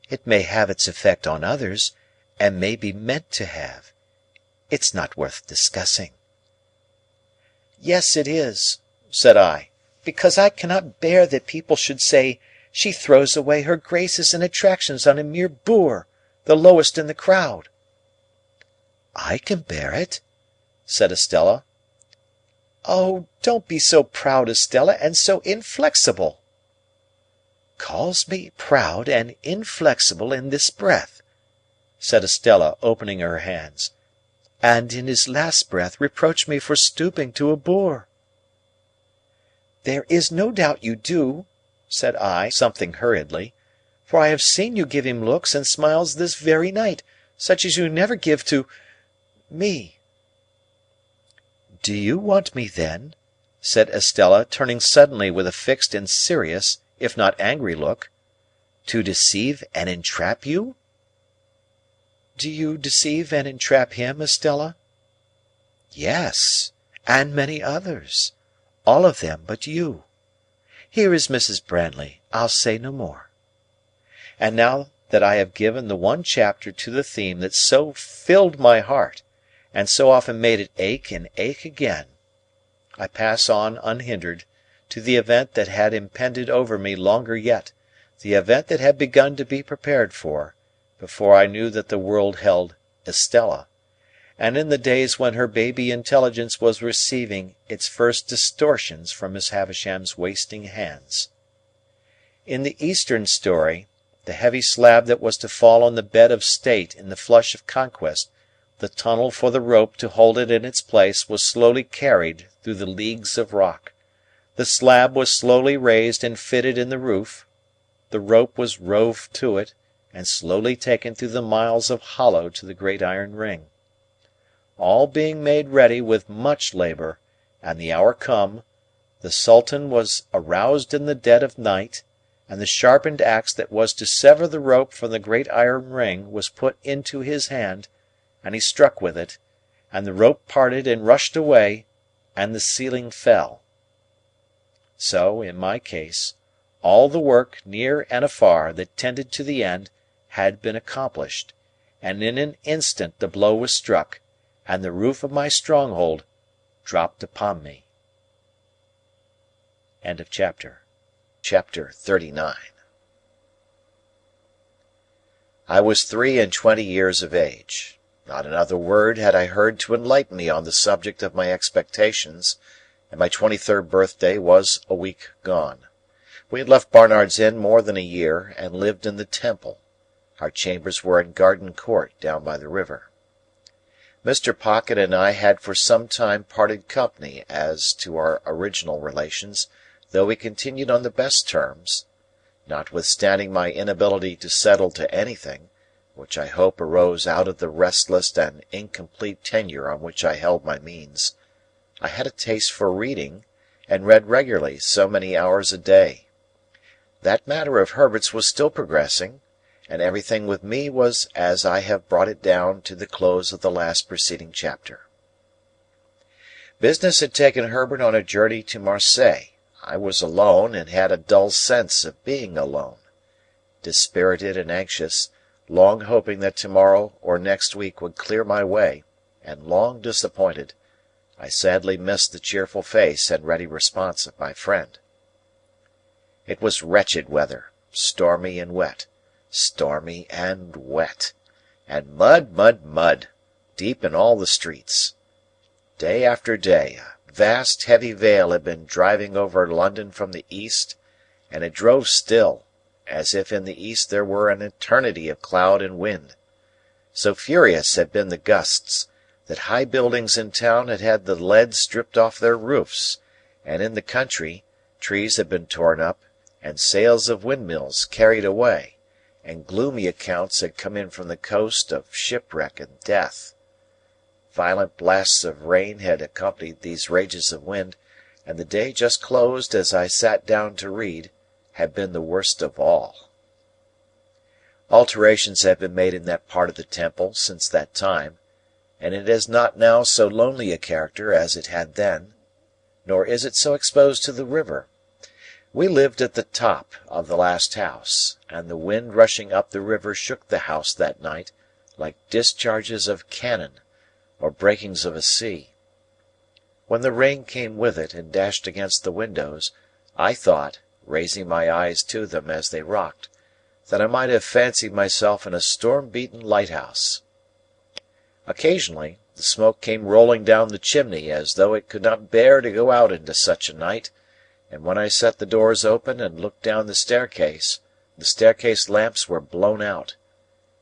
It may have its effect on others, and may be meant to have. It's not worth discussing." "Yes, it is," said I, "because I cannot bear that people should say she throws away her graces and attractions on a mere boor, the lowest in the crowd." "I can bear it," said Estella. "Oh, don't be so proud, Estella, and so inflexible." "Calls me proud and inflexible in this breath," said Estella, opening her hands, "and in his last breath reproach me for stooping to a boor." "There is no doubt you do," said I, something hurriedly, "for I have seen you give him looks and smiles this very night, such as you never give to—me." "Do you want me, then," said Estella, turning suddenly with a fixed and serious, if not angry look, "to deceive and entrap you?" "Do you deceive and entrap him, Estella?" "Yes, and many others. All of them but you. Here is Mrs. Brandley. I'll say no more." And now that I have given the one chapter to the theme that so filled my heart, and so often made it ache and ache again, I pass on unhindered to the event that had impended over me longer yet, the event that had begun to be prepared for, before I knew that the world held Estella, and in the days when her baby intelligence was receiving its first distortions from Miss Havisham's wasting hands. In the Eastern story, the heavy slab that was to fall on the bed of state in the flush of conquest, the tunnel for the rope to hold it in its place was slowly carried through the leagues of rock, the slab was slowly raised and fitted in the roof, the rope was rove to it, and slowly taken through the miles of hollow to the great iron ring. All being made ready with much labour, and the hour come, the Sultan was aroused in the dead of night, and the sharpened axe that was to sever the rope from the great iron ring was put into his hand, and he struck with it, and the rope parted and rushed away, and the ceiling fell. So, in my case, all the work, near and afar, that tended to the end, had been accomplished, and in an instant the blow was struck, and the roof of my stronghold dropped upon me. Chapter 39. I was 23 years of age. Not another word had I heard to enlighten me on the subject of my expectations, and my 23rd birthday was a week gone. We had left Barnard's Inn more than a year, and lived in the Temple. Our chambers were in Garden Court, down by the river. Mr. Pocket and I had for some time parted company as to our original relations, though we continued on the best terms, notwithstanding my inability to settle to anything, which I hope arose out of the restless and incomplete tenure on which I held my means. I had a taste for reading, and read regularly so many hours a day. That matter of Herbert's was still progressing, and everything with me was as I have brought it down to the close of the last preceding chapter. Business had taken Herbert on a journey to Marseilles. I was alone, and had a dull sense of being alone. Dispirited and anxious, long hoping that tomorrow or next week would clear my way, and long disappointed, I sadly missed the cheerful face and ready response of my friend. It was wretched weather, stormy and wet, and mud, deep in all the streets. Day after day, a vast heavy veil had been driving over London from the east, and it drove still, as if in the east there were an eternity of cloud and wind. So furious had been the gusts, that high buildings in town had had the lead stripped off their roofs, and in the country, trees had been torn up, and sails of windmills carried away, and gloomy accounts had come in from the coast of shipwreck and death. Violent blasts of rain had accompanied these rages of wind, and the day just closed as I sat down to read had been the worst of all. Alterations have been made in that part of the Temple since that time, and it has not now so lonely a character as it had then, nor is it so exposed to the river. We lived at the top of the last house, and the wind rushing up the river shook the house that night like discharges of cannon, or breakings of a sea. When the rain came with it and dashed against the windows, I thought, raising my eyes to them as they rocked, that I might have fancied myself in a storm-beaten lighthouse. Occasionally, the smoke came rolling down the chimney as though it could not bear to go out into such a night, and when I set the doors open and looked down the staircase lamps were blown out,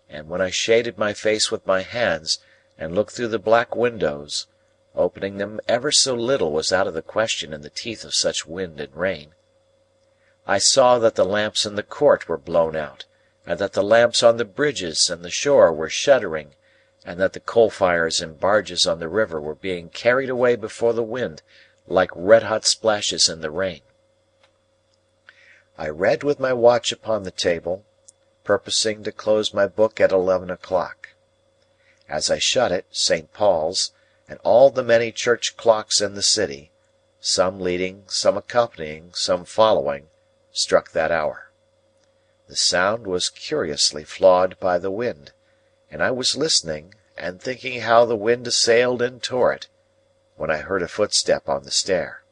and when I shaded my face with my hands and looked through the black windows, opening them ever so little was out of the question in the teeth of such wind and rain, I saw that the lamps in the court were blown out, and that the lamps on the bridges and the shore were shuddering, and that the coal-fires and barges on the river were being carried away before the wind, like red-hot splashes in the rain. I read with my watch upon the table, purposing to close my book at 11 o'clock. As I shut it, St. Paul's, and all the many church clocks in the city, some leading, some accompanying, some following, struck that hour. The sound was curiously flawed by the wind, and I was listening, and thinking how the wind assailed and tore it, when I heard a footstep on the stair.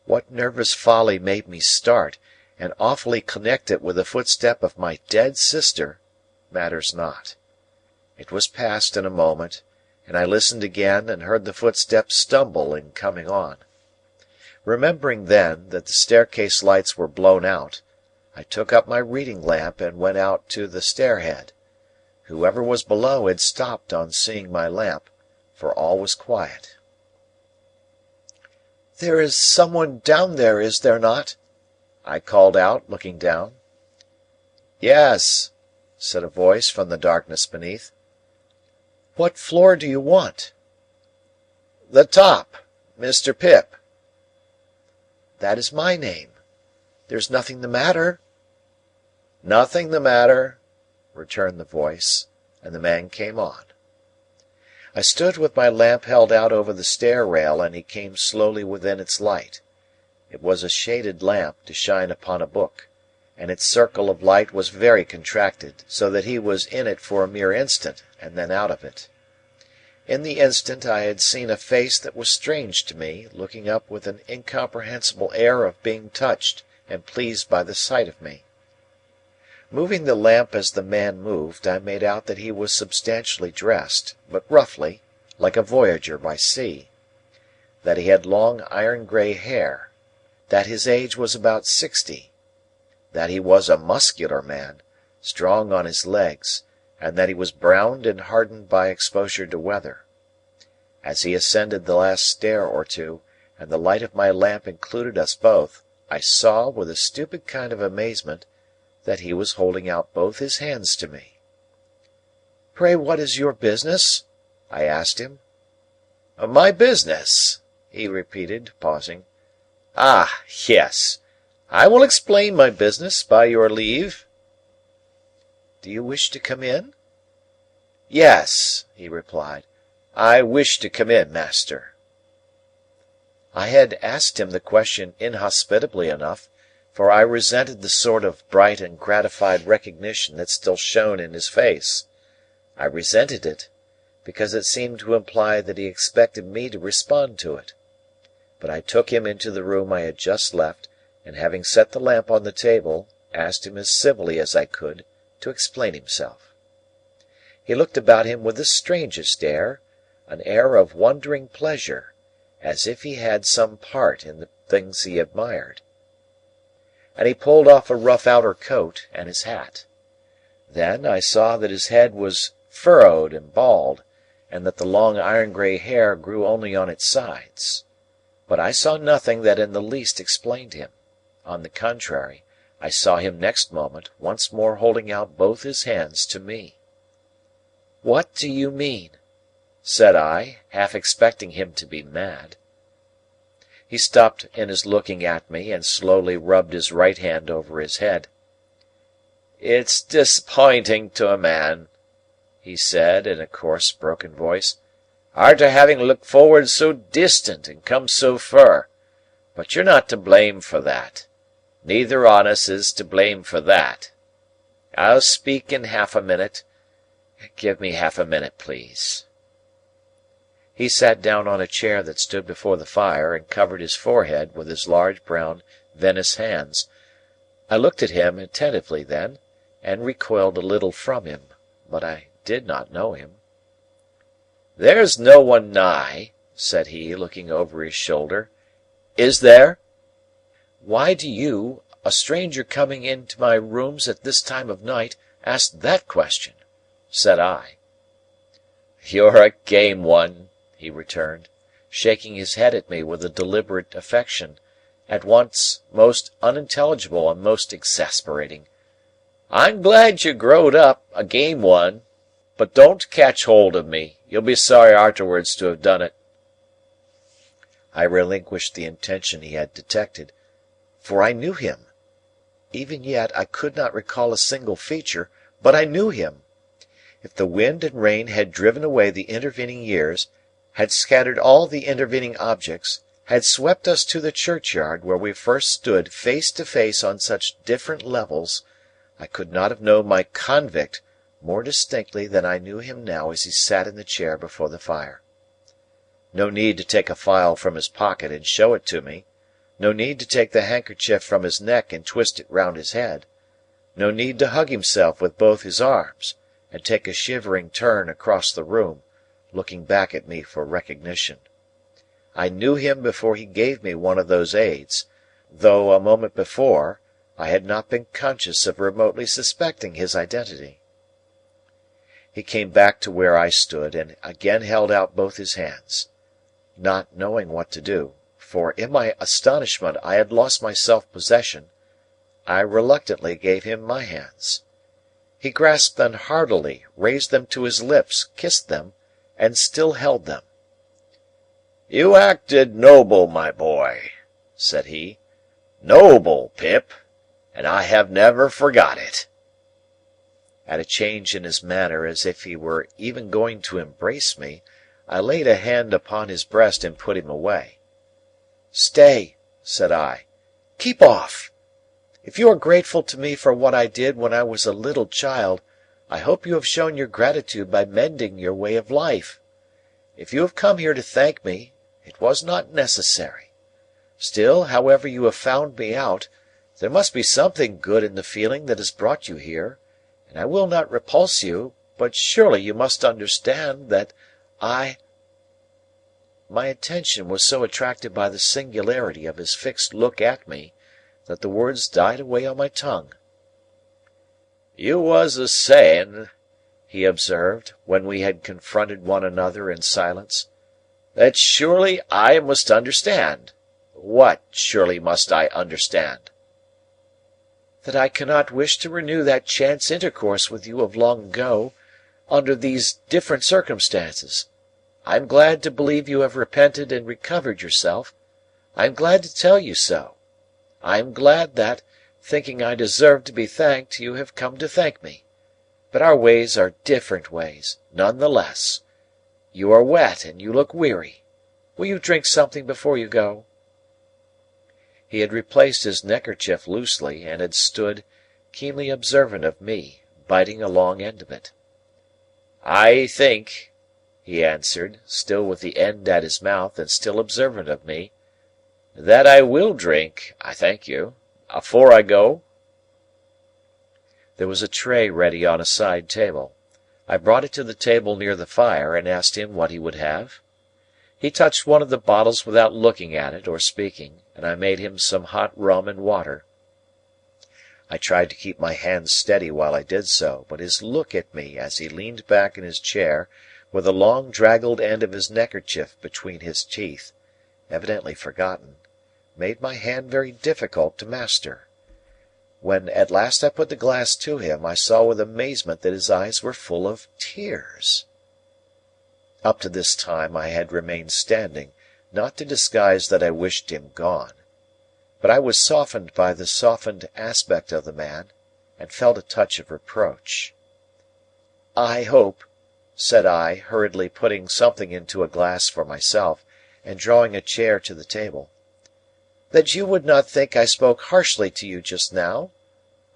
What nervous folly made me start, and awfully connect it with the footstep of my dead sister, matters not. It was past in a moment, and I listened again and heard the footsteps stumble in coming on. Remembering then that the staircase lights were blown out, I took up my reading lamp and went out to the stair-head. Whoever was below had stopped on seeing my lamp, for all was quiet. "There is someone down there, is there not?" I called out, looking down. "Yes," said a voice from the darkness beneath. "What floor do you want?" "The top, Mr. Pip." "That is my name. There's nothing the matter?" "Nothing the matter," returned the voice, and the man came on. I stood with my lamp held out over the stair rail, and he came slowly within its light. It was a shaded lamp to shine upon a book, and its circle of light was very contracted, so that he was in it for a mere instant, and then out of it. In the instant I had seen a face that was strange to me, looking up with an incomprehensible air of being touched and pleased by the sight of me. Moving the lamp as the man moved, I made out that he was substantially dressed, but roughly, like a voyager by sea; that he had long iron-grey hair; that his age was about 60; that he was a muscular man, strong on his legs, and that he was browned and hardened by exposure to weather. As he ascended the last stair or two, and the light of my lamp included us both, I saw, with a stupid kind of amazement, that he was holding out both his hands to me. "Pray what is your business?" I asked him. "My business?" he repeated, pausing. "Ah, yes. I will explain my business, by your leave." "Do you wish to come in?" "Yes," he replied. "I wish to come in, master." I had asked him the question inhospitably enough, for I resented the sort of bright and gratified recognition that still shone in his face. I resented it, because it seemed to imply that he expected me to respond to it. But I took him into the room I had just left, and having set the lamp on the table, asked him as civilly as I could to explain himself. He looked about him with the strangest air, an air of wondering pleasure, as if he had some part in the things he admired. And he pulled off a rough outer coat and his hat. Then I saw that his head was furrowed and bald, and that the long iron-grey hair grew only on its sides. But I saw nothing that in the least explained him. On the contrary, I saw him next moment once more holding out both his hands to me. "What do you mean?" said I, half expecting him to be mad. He stopped in his looking at me, and slowly rubbed his right hand over his head. "It's disappointing to a man," he said, in a coarse, broken voice, "arter having looked forward so distant and come so fur. But you're not to blame for that. Neither on us is to blame for that. I'll speak in half a minute. Give me half a minute, please." He sat down on a chair that stood before the fire, and covered his forehead with his large brown Venice hands. I looked at him attentively then, and recoiled a little from him, but I did not know him. "There's no one nigh," said he, looking over his shoulder. "Is there?" "Why do you, a stranger coming into my rooms at this time of night, ask that question?" said I. "You're a game one," he returned, shaking his head at me with a deliberate affection, at once most unintelligible and most exasperating. "I'm glad you're growed up, a game one. But don't catch hold of me. You'll be sorry arterwards to have done it." I relinquished the intention he had detected, for I knew him. Even yet I could not recall a single feature, but I knew him. If the wind and rain had driven away the intervening years, had scattered all the intervening objects, had swept us to the churchyard where we first stood face to face on such different levels, I could not have known my convict more distinctly than I knew him now as he sat in the chair before the fire. No need to take a file from his pocket and show it to me, No need to take the handkerchief from his neck and twist it round his head. No need to hug himself with both his arms, and take a shivering turn across the room, looking back at me for recognition. I knew him before he gave me one of those aids, though, a moment before, I had not been conscious of remotely suspecting his identity. He came back to where I stood, and again held out both his hands. Not knowing what to do, for in my astonishment I had lost my self-possession, I reluctantly gave him my hands. He grasped them heartily, raised them to his lips, kissed them, and still held them. "You acted noble, my boy," said he. "Noble, Pip, and I have never forgot it." At a change in his manner, as if he were even going to embrace me, I laid a hand upon his breast and put him away. "Stay," said I. "Keep off. If you are grateful to me for what I did when I was a little child, I hope you have shown your gratitude by mending your way of life. If you have come here to thank me, it was not necessary. Still, however you have found me out, there must be something good in the feeling that has brought you here, and I will not repulse you, but surely you must understand that I—" My attention was so attracted by the singularity of his fixed look at me, that the words died away on my tongue. "You was a saying," he observed, when we had confronted one another in silence, "that surely I must understand. What surely must I understand?" "That I cannot wish to renew that chance intercourse with you of long ago, under these different circumstances. I am glad to believe you have repented and recovered yourself. I am glad to tell you so. I am glad that, thinking I deserve to be thanked, you have come to thank me. But our ways are different ways, none the less. You are wet, and you look weary. Will you drink something before you go?" He had replaced his neckerchief loosely, and had stood, keenly observant of me, biting a long end of it. "I think," he answered, still with the end at his mouth and still observant of me, "that I will drink, I thank you, afore I go." There was a tray ready on a side table. I brought it to the table near the fire, and asked him what he would have. He touched one of the bottles without looking at it or speaking, and I made him some hot rum and water. I tried to keep my hands steady while I did so, but his look at me as he leaned back in his chair, with the long draggled end of his neckerchief between his teeth, evidently forgotten, made my hand very difficult to master. When at last I put the glass to him, I saw with amazement that his eyes were full of tears. Up to this time I had remained standing, not to disguise that I wished him gone. But I was softened by the softened aspect of the man, and felt a touch of reproach. "I hope," said I, hurriedly putting something into a glass for myself, and drawing a chair to the table, "that you would not think I spoke harshly to you just now.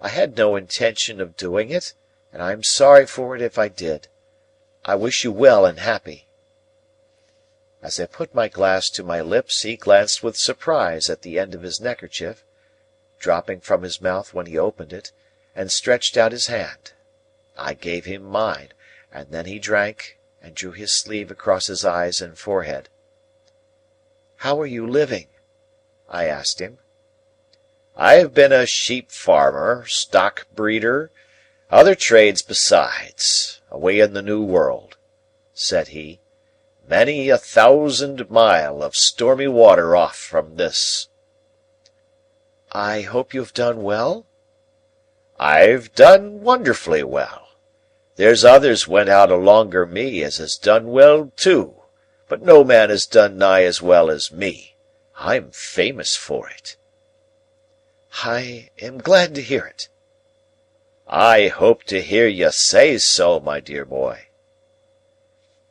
I had no intention of doing it, and I am sorry for it if I did. I wish you well and happy." As I put my glass to my lips, he glanced with surprise at the end of his neckerchief, dropping from his mouth when he opened it, and stretched out his hand. I gave him mine, and then he drank, and drew his sleeve across his eyes and forehead. "How are you living?" I asked him. "I have been a sheep farmer, stock breeder, other trades besides, away in the New World," said he, "many a 1,000 mile of stormy water off from this." "I hope you have done well?" "I've done wonderfully well. There's others went out alonger me as has done well too, but no man has done nigh as well as me. I'm famous for it." "I am glad to hear it." "I hope to hear you say so, my dear boy."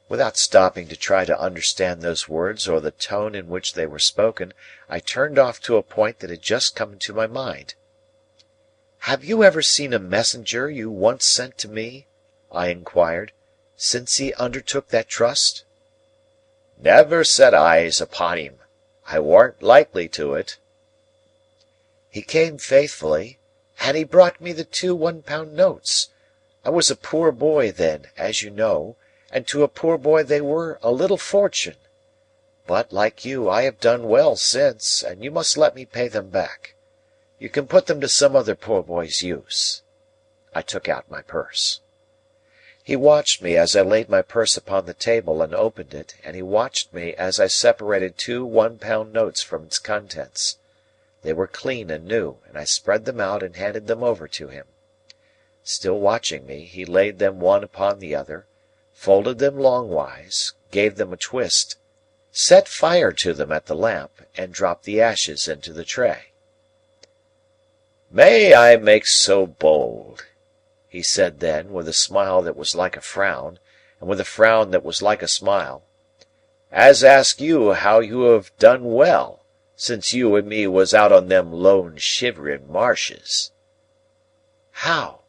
Without stopping to try to understand those words or the tone in which they were spoken, I turned off to a point that had just come into my mind. "Have you ever seen a messenger you once sent to me," I inquired, "since he undertook that trust?" "Never set eyes upon him. I warn't likely to it. He came faithfully, and he brought me the 2 1-pound notes. I was a poor boy then, as you know, and to a poor boy they were a little fortune. But, like you, I have done well since, and you must let me pay them back. You can put them to some other poor boy's use." I took out my purse. He watched me as I laid my purse upon the table and opened it, and he watched me as I separated 2 1-pound notes from its contents. They were clean and new, and I spread them out and handed them over to him. Still watching me, he laid them one upon the other, folded them longwise, gave them a twist, set fire to them at the lamp, and dropped the ashes into the tray. "May I make so bold," he said then, with a smile that was like a frown, and with a frown that was like a smile, "as ask you how you have done well, since you and me was out on them lone shiverin' marshes?" "How?"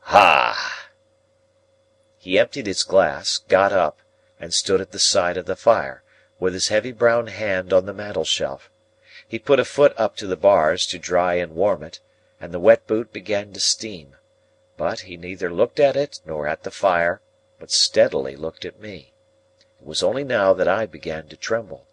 "Ha!" He emptied his glass, got up, and stood at the side of the fire, with his heavy brown hand on the mantel-shelf. He put a foot up to the bars to dry and warm it, and the wet boot began to steam. But he neither looked at it nor at the fire, but steadily looked at me. It was only now that I began to tremble.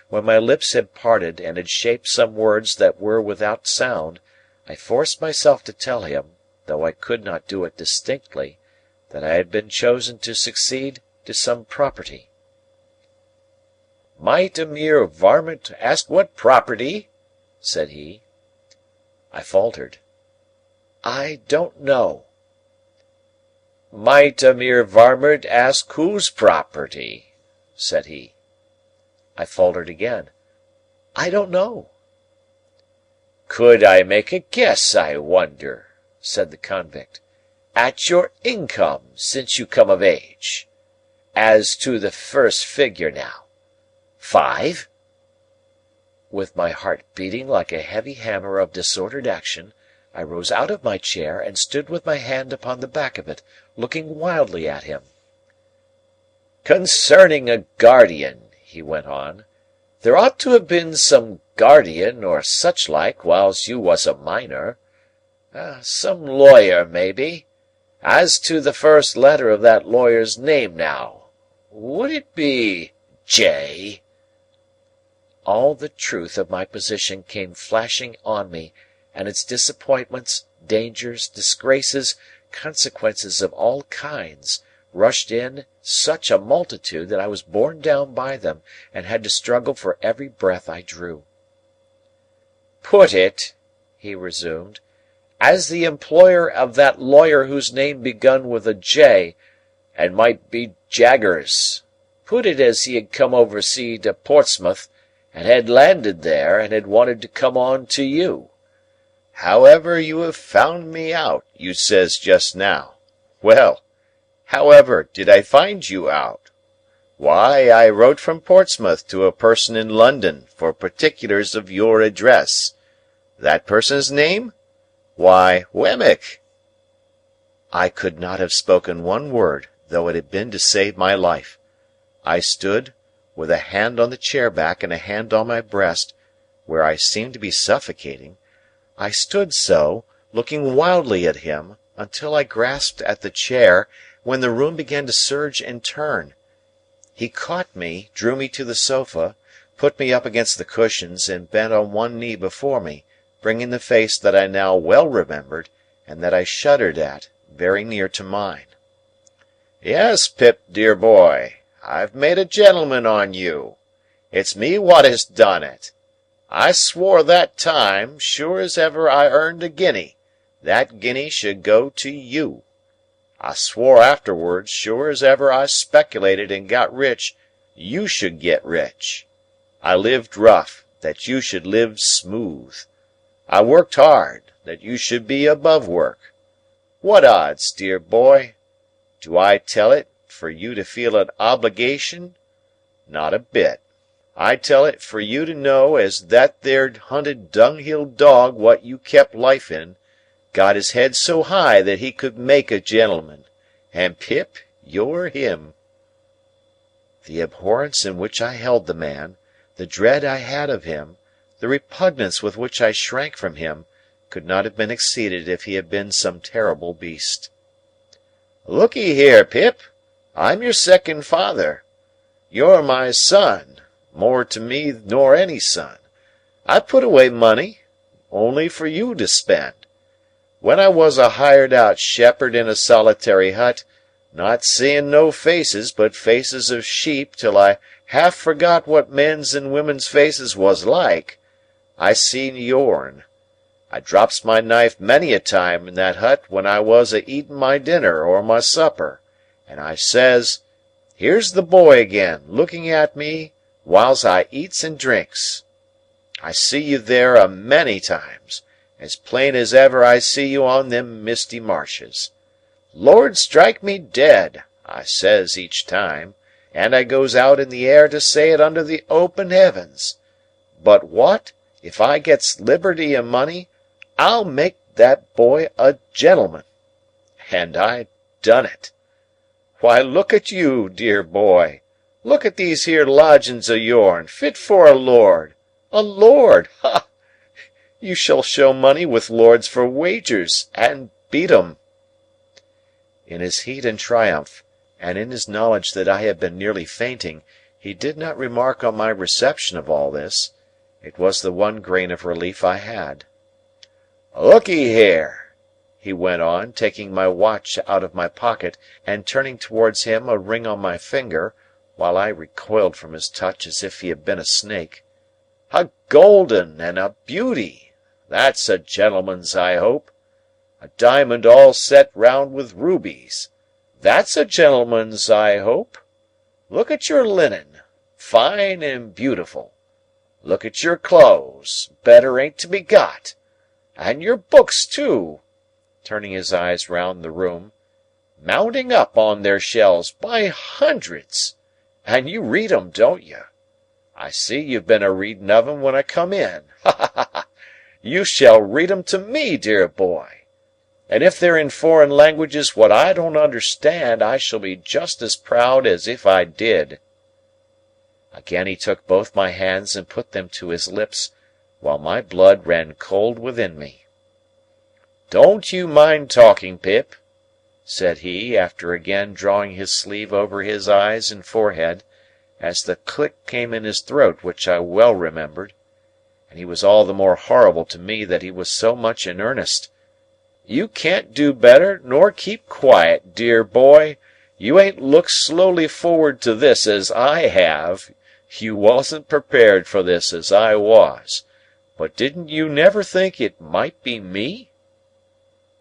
When my lips had parted and had shaped some words that were without sound, I forced myself to tell him, though I could not do it distinctly, that I had been chosen to succeed to some property. "Might a mere varmint ask what property?" said he. I faltered. "I don't know." "Might a mere varmint ask whose property?" said he. I faltered again. "I don't know." "Could I make a guess, I wonder," said the convict, "at your income since you come of age? As to the first figure now. 5?" With my heart beating like a heavy hammer of disordered action, I rose out of my chair and stood with my hand upon the back of it, looking wildly at him. "Concerning a guardian," he went on, "there ought to have been some guardian or such like whiles you was a minor. Some lawyer, maybe. As to the first letter of that lawyer's name now, would it be J?" All the truth of my position came flashing on me, and its disappointments, dangers, disgraces, consequences of all kinds, rushed in such a multitude that I was borne down by them, and had to struggle for every breath I drew. "Put it," he resumed, "as the employer of that lawyer whose name begun with a J, and might be Jaggers. Put it as he had come oversea to Portsmouth, and had landed there, and had wanted to come on to you. However you have found me out, you says just now. Well, however did I find you out? Why, I wrote from Portsmouth to a person in London for particulars of your address. That person's name? Why, Wemmick." I could not have spoken one word, though it had been to save my life. I stood, with a hand on the chair back and a hand on my breast, where I seemed to be suffocating. I stood so, looking wildly at him, until I grasped at the chair, when the room began to surge and turn. He caught me, drew me to the sofa, put me up against the cushions, and bent on one knee before me, bringing the face that I now well remembered, and that I shuddered at, very near to mine. "Yes, Pip, dear boy, I've made a gentleman on you. It's me what has done it. I swore that time, sure as ever I earned a guinea, that guinea should go to you. I swore afterwards, sure as ever I speculated and got rich, you should get rich. I lived rough, that you should live smooth. I worked hard, that you should be above work. What odds, dear boy? Do I tell it for you to feel an obligation? Not a bit. I tell it for you to know as that there hunted dunghill dog what you kept life in, got his head so high that he could make a gentleman, and Pip, you're him." The abhorrence in which I held the man, the dread I had of him, The repugnance with which I shrank from him could not have been exceeded if he had been some terrible beast. "Look'ee here, Pip. I'm your second father. You're my son, more to me nor any son. I put away money, only for you to spend. When I was a hired out shepherd in a solitary hut, not seeing no faces but faces of sheep till I half forgot what men's and women's faces was like, I seen yourn. I drops my knife many a time in that hut when I was a eatin' my dinner or my supper, and I says, 'Here's the boy again, looking at me whiles I eats and drinks.' I see you there a many times, as plain as ever I see you on them misty marshes. 'Lord strike me dead,' I says each time, and I goes out in the air to say it under the open heavens. But what, if I gets liberty and money, I'll make that boy a gentleman. And I done it. Why, look at you, dear boy. Look at these here lodgings o' yourn, fit for a lord. A lord! Ha! You shall show money with lords for wagers, and beat 'em." In his heat and triumph, and in his knowledge that I had been nearly fainting, he did not remark on my reception of all this. It was the one grain of relief I had. "Look'ee here," he went on, taking my watch out of my pocket and turning towards him a ring on my finger, while I recoiled from his touch as if he had been a snake. "A golden and a beauty. That's a gentleman's, I hope. A diamond all set round with rubies. That's a gentleman's, I hope. Look at your linen, fine and beautiful. Look at your clothes, better ain't to be got. And your books, too," turning his eyes round the room, "mounting up on their shelves by hundreds. And you read 'em, don't you? I see you've been a reading of 'em when I come in. Ha ha ha! You shall read 'em to me, dear boy. And if they're in foreign languages what I don't understand, I shall be just as proud as if I did." Again he took both my hands and put them to his lips, while my blood ran cold within me. "Don't you mind talking, Pip," said he, after again drawing his sleeve over his eyes and forehead, as the click came in his throat which I well remembered, and he was all the more horrible to me that he was so much in earnest. "You can't do better nor keep quiet, dear boy. You ain't looked slowly forward to this as I have. You wasn't prepared for this as I was. But didn't you never think it might be me?"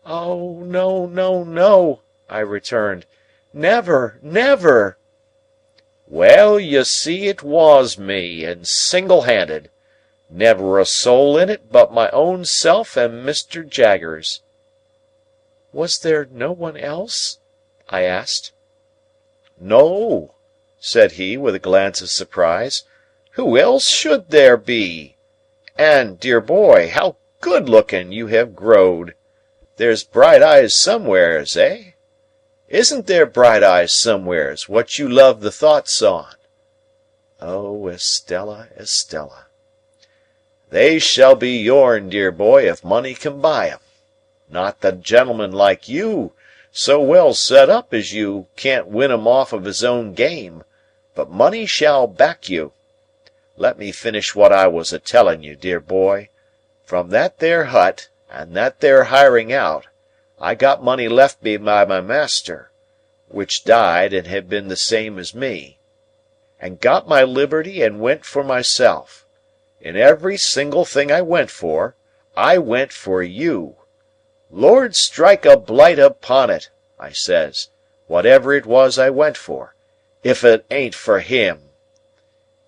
"Oh, no, no, no," I returned. "Never, never." "Well, you see it was me, and single-handed. Never a soul in it but my own self and Mr. Jaggers." "Was there no one else?" I asked. "No," said he, with a glance of surprise. "Who else should there be? And, dear boy, how good-looking you have growed! There's bright eyes somewheres, eh? Isn't there bright eyes somewheres, what you love the thoughts on? Oh, Estella, Estella! They shall be yourn, dear boy, if money can buy 'em. Not the gentleman like you, so well set up as you, can't win 'em off of his own game, but money shall back you. Let me finish what I was a-telling you, dear boy. From that there hut, and that there hiring out, I got money left me by my master, which died and had been the same as me, and got my liberty and went for myself. In every single thing I went for you. Lord strike a blight upon it, I says, whatever it was I went for, if it ain't for him.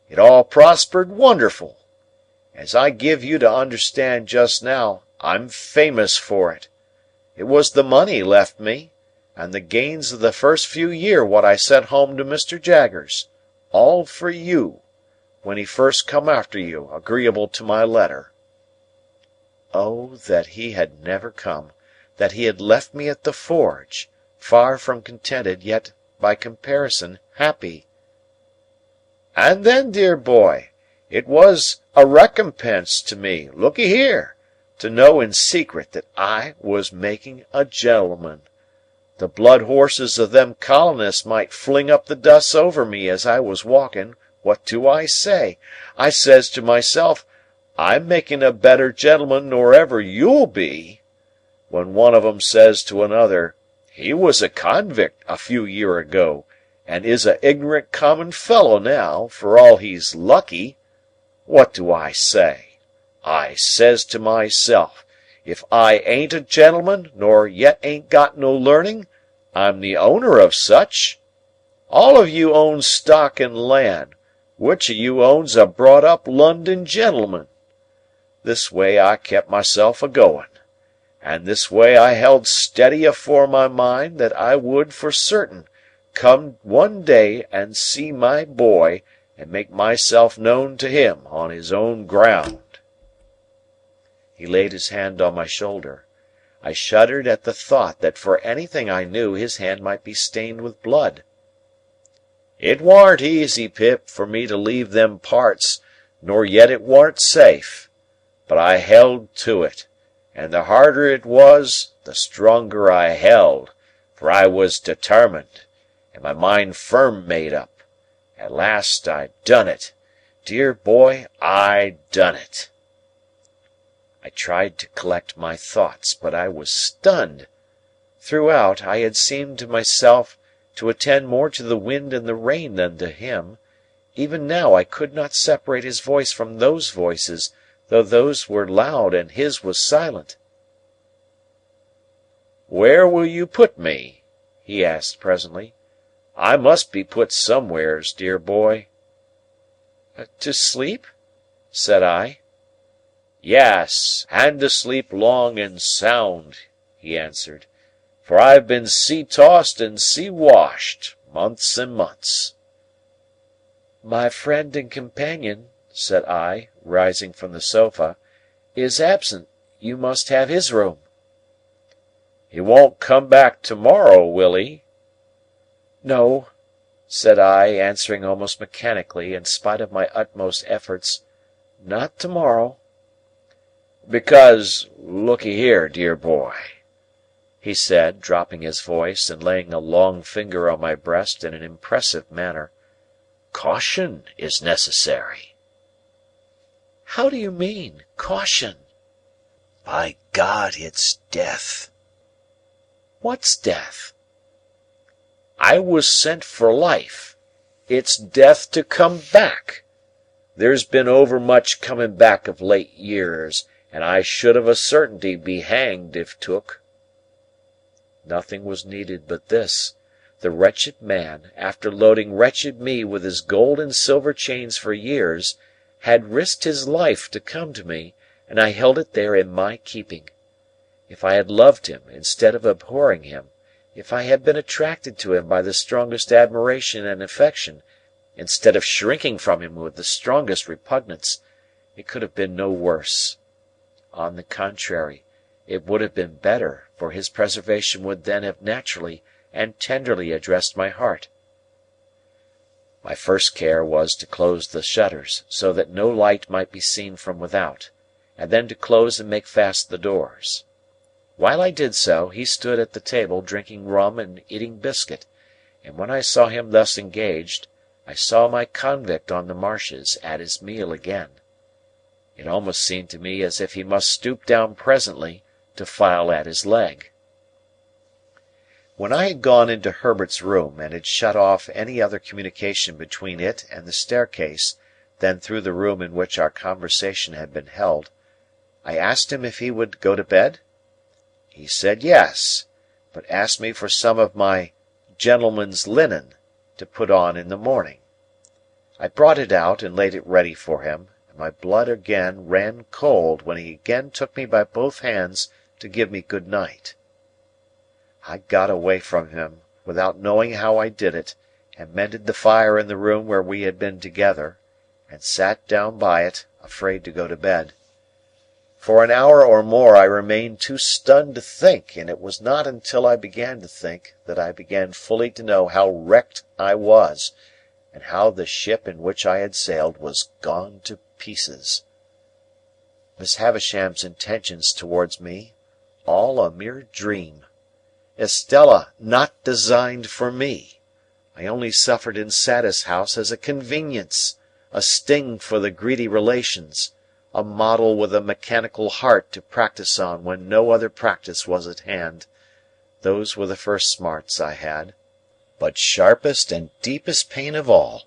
It all prospered wonderful. As I give you to understand just now, I'm famous for it. It was the money left me, and the gains of the first few year what I sent home to Mr. Jaggers, all for you, when he first come after you, agreeable to my letter. Oh, that he had never come, that he had left me at the forge, far from contented, yet, by comparison, happy. And then, dear boy, it was a recompense to me, look'ee here, to know in secret that I was making a gentleman. The blood horses of them colonists might fling up the dust over me as I was walking. What do I say? I says to myself, I'm making a better gentleman nor ever you'll be. When one of 'em says to another, he was a convict a few year ago, and is a ignorant common fellow now, for all he's lucky. What do I say? I says to myself, if I ain't a gentleman, nor yet ain't got no learning, I'm the owner of such. All of you own stock and land. Which of you owns a brought-up London gentleman? This way I kept myself a-going, and this way I held steady afore my mind that I would for certain come one day and see my boy and make myself known to him on his own ground. He laid his hand on my shoulder. I shuddered at the thought that for anything I knew his hand might be stained with blood. It warn't easy, Pip, for me to leave them parts, nor yet it warn't safe. But I held to it, and the harder it was, the stronger I held, for I was determined, and my mind firm made up. At last I done it. Dear boy, I done it. I tried to collect my thoughts, but I was stunned. Throughout, I had seemed to myself to attend more to the wind and the rain than to him. Even now I could not separate his voice from those voices, though those were loud and his was silent. "Where will you put me?" he asked presently. "I must be put somewheres, dear boy." "To sleep?" said I. "Yes, and to sleep long and sound," he answered, "for I've been sea-tossed and sea-washed, months and months." "My friend and companion," said I, rising from the sofa, "is absent. You must have his room." "He won't come back to-morrow, will he?" "No," said I, answering almost mechanically, in spite of my utmost efforts, "not to-morrow." "Because, look'ee here, dear boy," he said, dropping his voice and laying a long finger on my breast in an impressive manner, "caution is necessary." "How do you mean, caution?" "By God, it's death." "What's death?" "I was sent for life. It's death to come back. There's been overmuch coming back of late years, and I should of a certainty be hanged if took." Nothing was needed but this. The wretched man, after loading wretched me with his gold and silver chains for years, had risked his life to come to me, and I held it there in my keeping. If I had loved him instead of abhorring him, if I had been attracted to him by the strongest admiration and affection, instead of shrinking from him with the strongest repugnance, it could have been no worse. On the contrary, it would have been better, for his preservation would then have naturally and tenderly addressed my heart. My first care was to close the shutters, so that no light might be seen from without, and then to close and make fast the doors. While I did so, he stood at the table drinking rum and eating biscuit, and when I saw him thus engaged, I saw my convict on the marshes at his meal again. It almost seemed to me as if he must stoop down presently to file at his leg. When I had gone into Herbert's room, and had shut off any other communication between it and the staircase than through the room in which our conversation had been held, I asked him if he would go to bed. He said yes, but asked me for some of my gentleman's linen to put on in the morning. I brought it out and laid it ready for him, and my blood again ran cold when he again took me by both hands to give me good night. I got away from him, without knowing how I did it, and mended the fire in the room where we had been together, and sat down by it, afraid to go to bed. For an hour or more I remained too stunned to think, and it was not until I began to think that I began fully to know how wrecked I was, and how the ship in which I had sailed was gone to pieces. Miss Havisham's intentions towards me, all a mere dream. Estella not designed for me. I only suffered in Satis House as a convenience, a sting for the greedy relations, a model with a mechanical heart to practise on when no other practice was at hand. Those were the first smarts I had. But sharpest and deepest pain of all,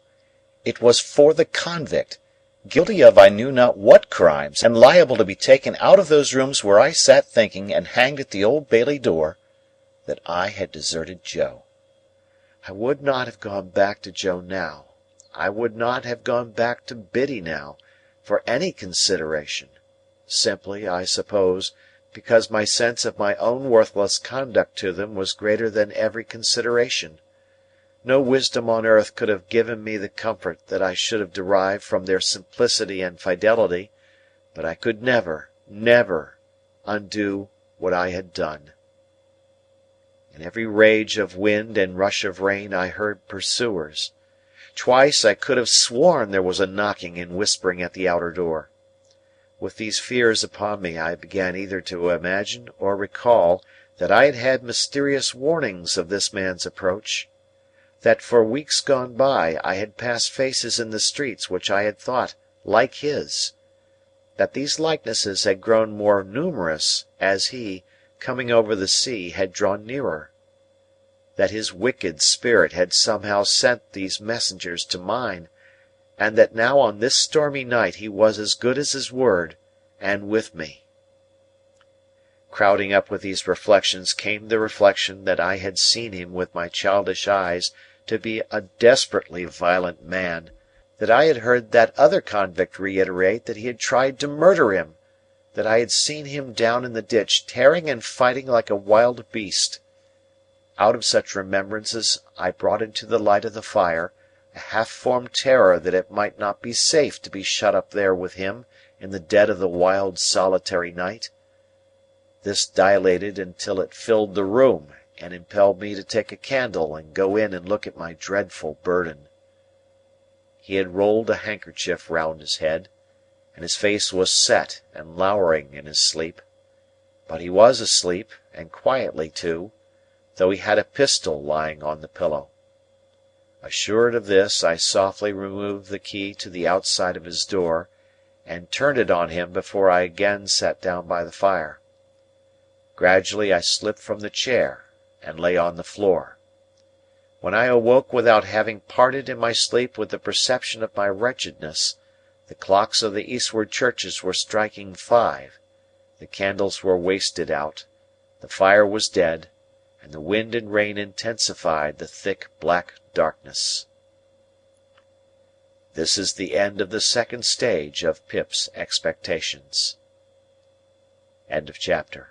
it was for the convict, guilty of I knew not what crimes, and liable to be taken out of those rooms where I sat thinking and hanged at the Old Bailey door, that I had deserted Joe. I would not have gone back to Joe now. I would not have gone back to Biddy now, for any consideration. Simply, I suppose, because my sense of my own worthless conduct to them was greater than every consideration. No wisdom on earth could have given me the comfort that I should have derived from their simplicity and fidelity, but I could never, never undo what I had done. In every rage of wind and rush of rain I heard pursuers. Twice I could have sworn there was a knocking and whispering at the outer door. With these fears upon me I began either to imagine or recall that I had had mysterious warnings of this man's approach, that for weeks gone by I had passed faces in the streets which I had thought like his, that these likenesses had grown more numerous as he, coming over the sea, had drawn nearer, that his wicked spirit had somehow sent these messengers to mine, and that now on this stormy night he was as good as his word, and with me. Crowding up with these reflections came the reflection that I had seen him with my childish eyes to be a desperately violent man, that I had heard that other convict reiterate that he had tried to murder him, that I had seen him down in the ditch tearing and fighting like a wild beast. Out of such remembrances I brought into the light of the fire a half-formed terror that it might not be safe to be shut up there with him in the dead of the wild solitary night. This dilated until it filled the room, and impelled me to take a candle and go in and look at my dreadful burden. He had rolled a handkerchief round his head, and his face was set and lowering in his sleep. But he was asleep, and quietly too, though he had a pistol lying on the pillow. Assured of this, I softly removed the key to the outside of his door, and turned it on him before I again sat down by the fire. Gradually I slipped from the chair, and lay on the floor. When I awoke without having parted in my sleep with the perception of my wretchedness, the clocks of the eastward churches were striking 5, the candles were wasted out, the fire was dead, and the wind and rain intensified the thick black darkness. This is the end of the second stage of Pip's expectations. End of chapter.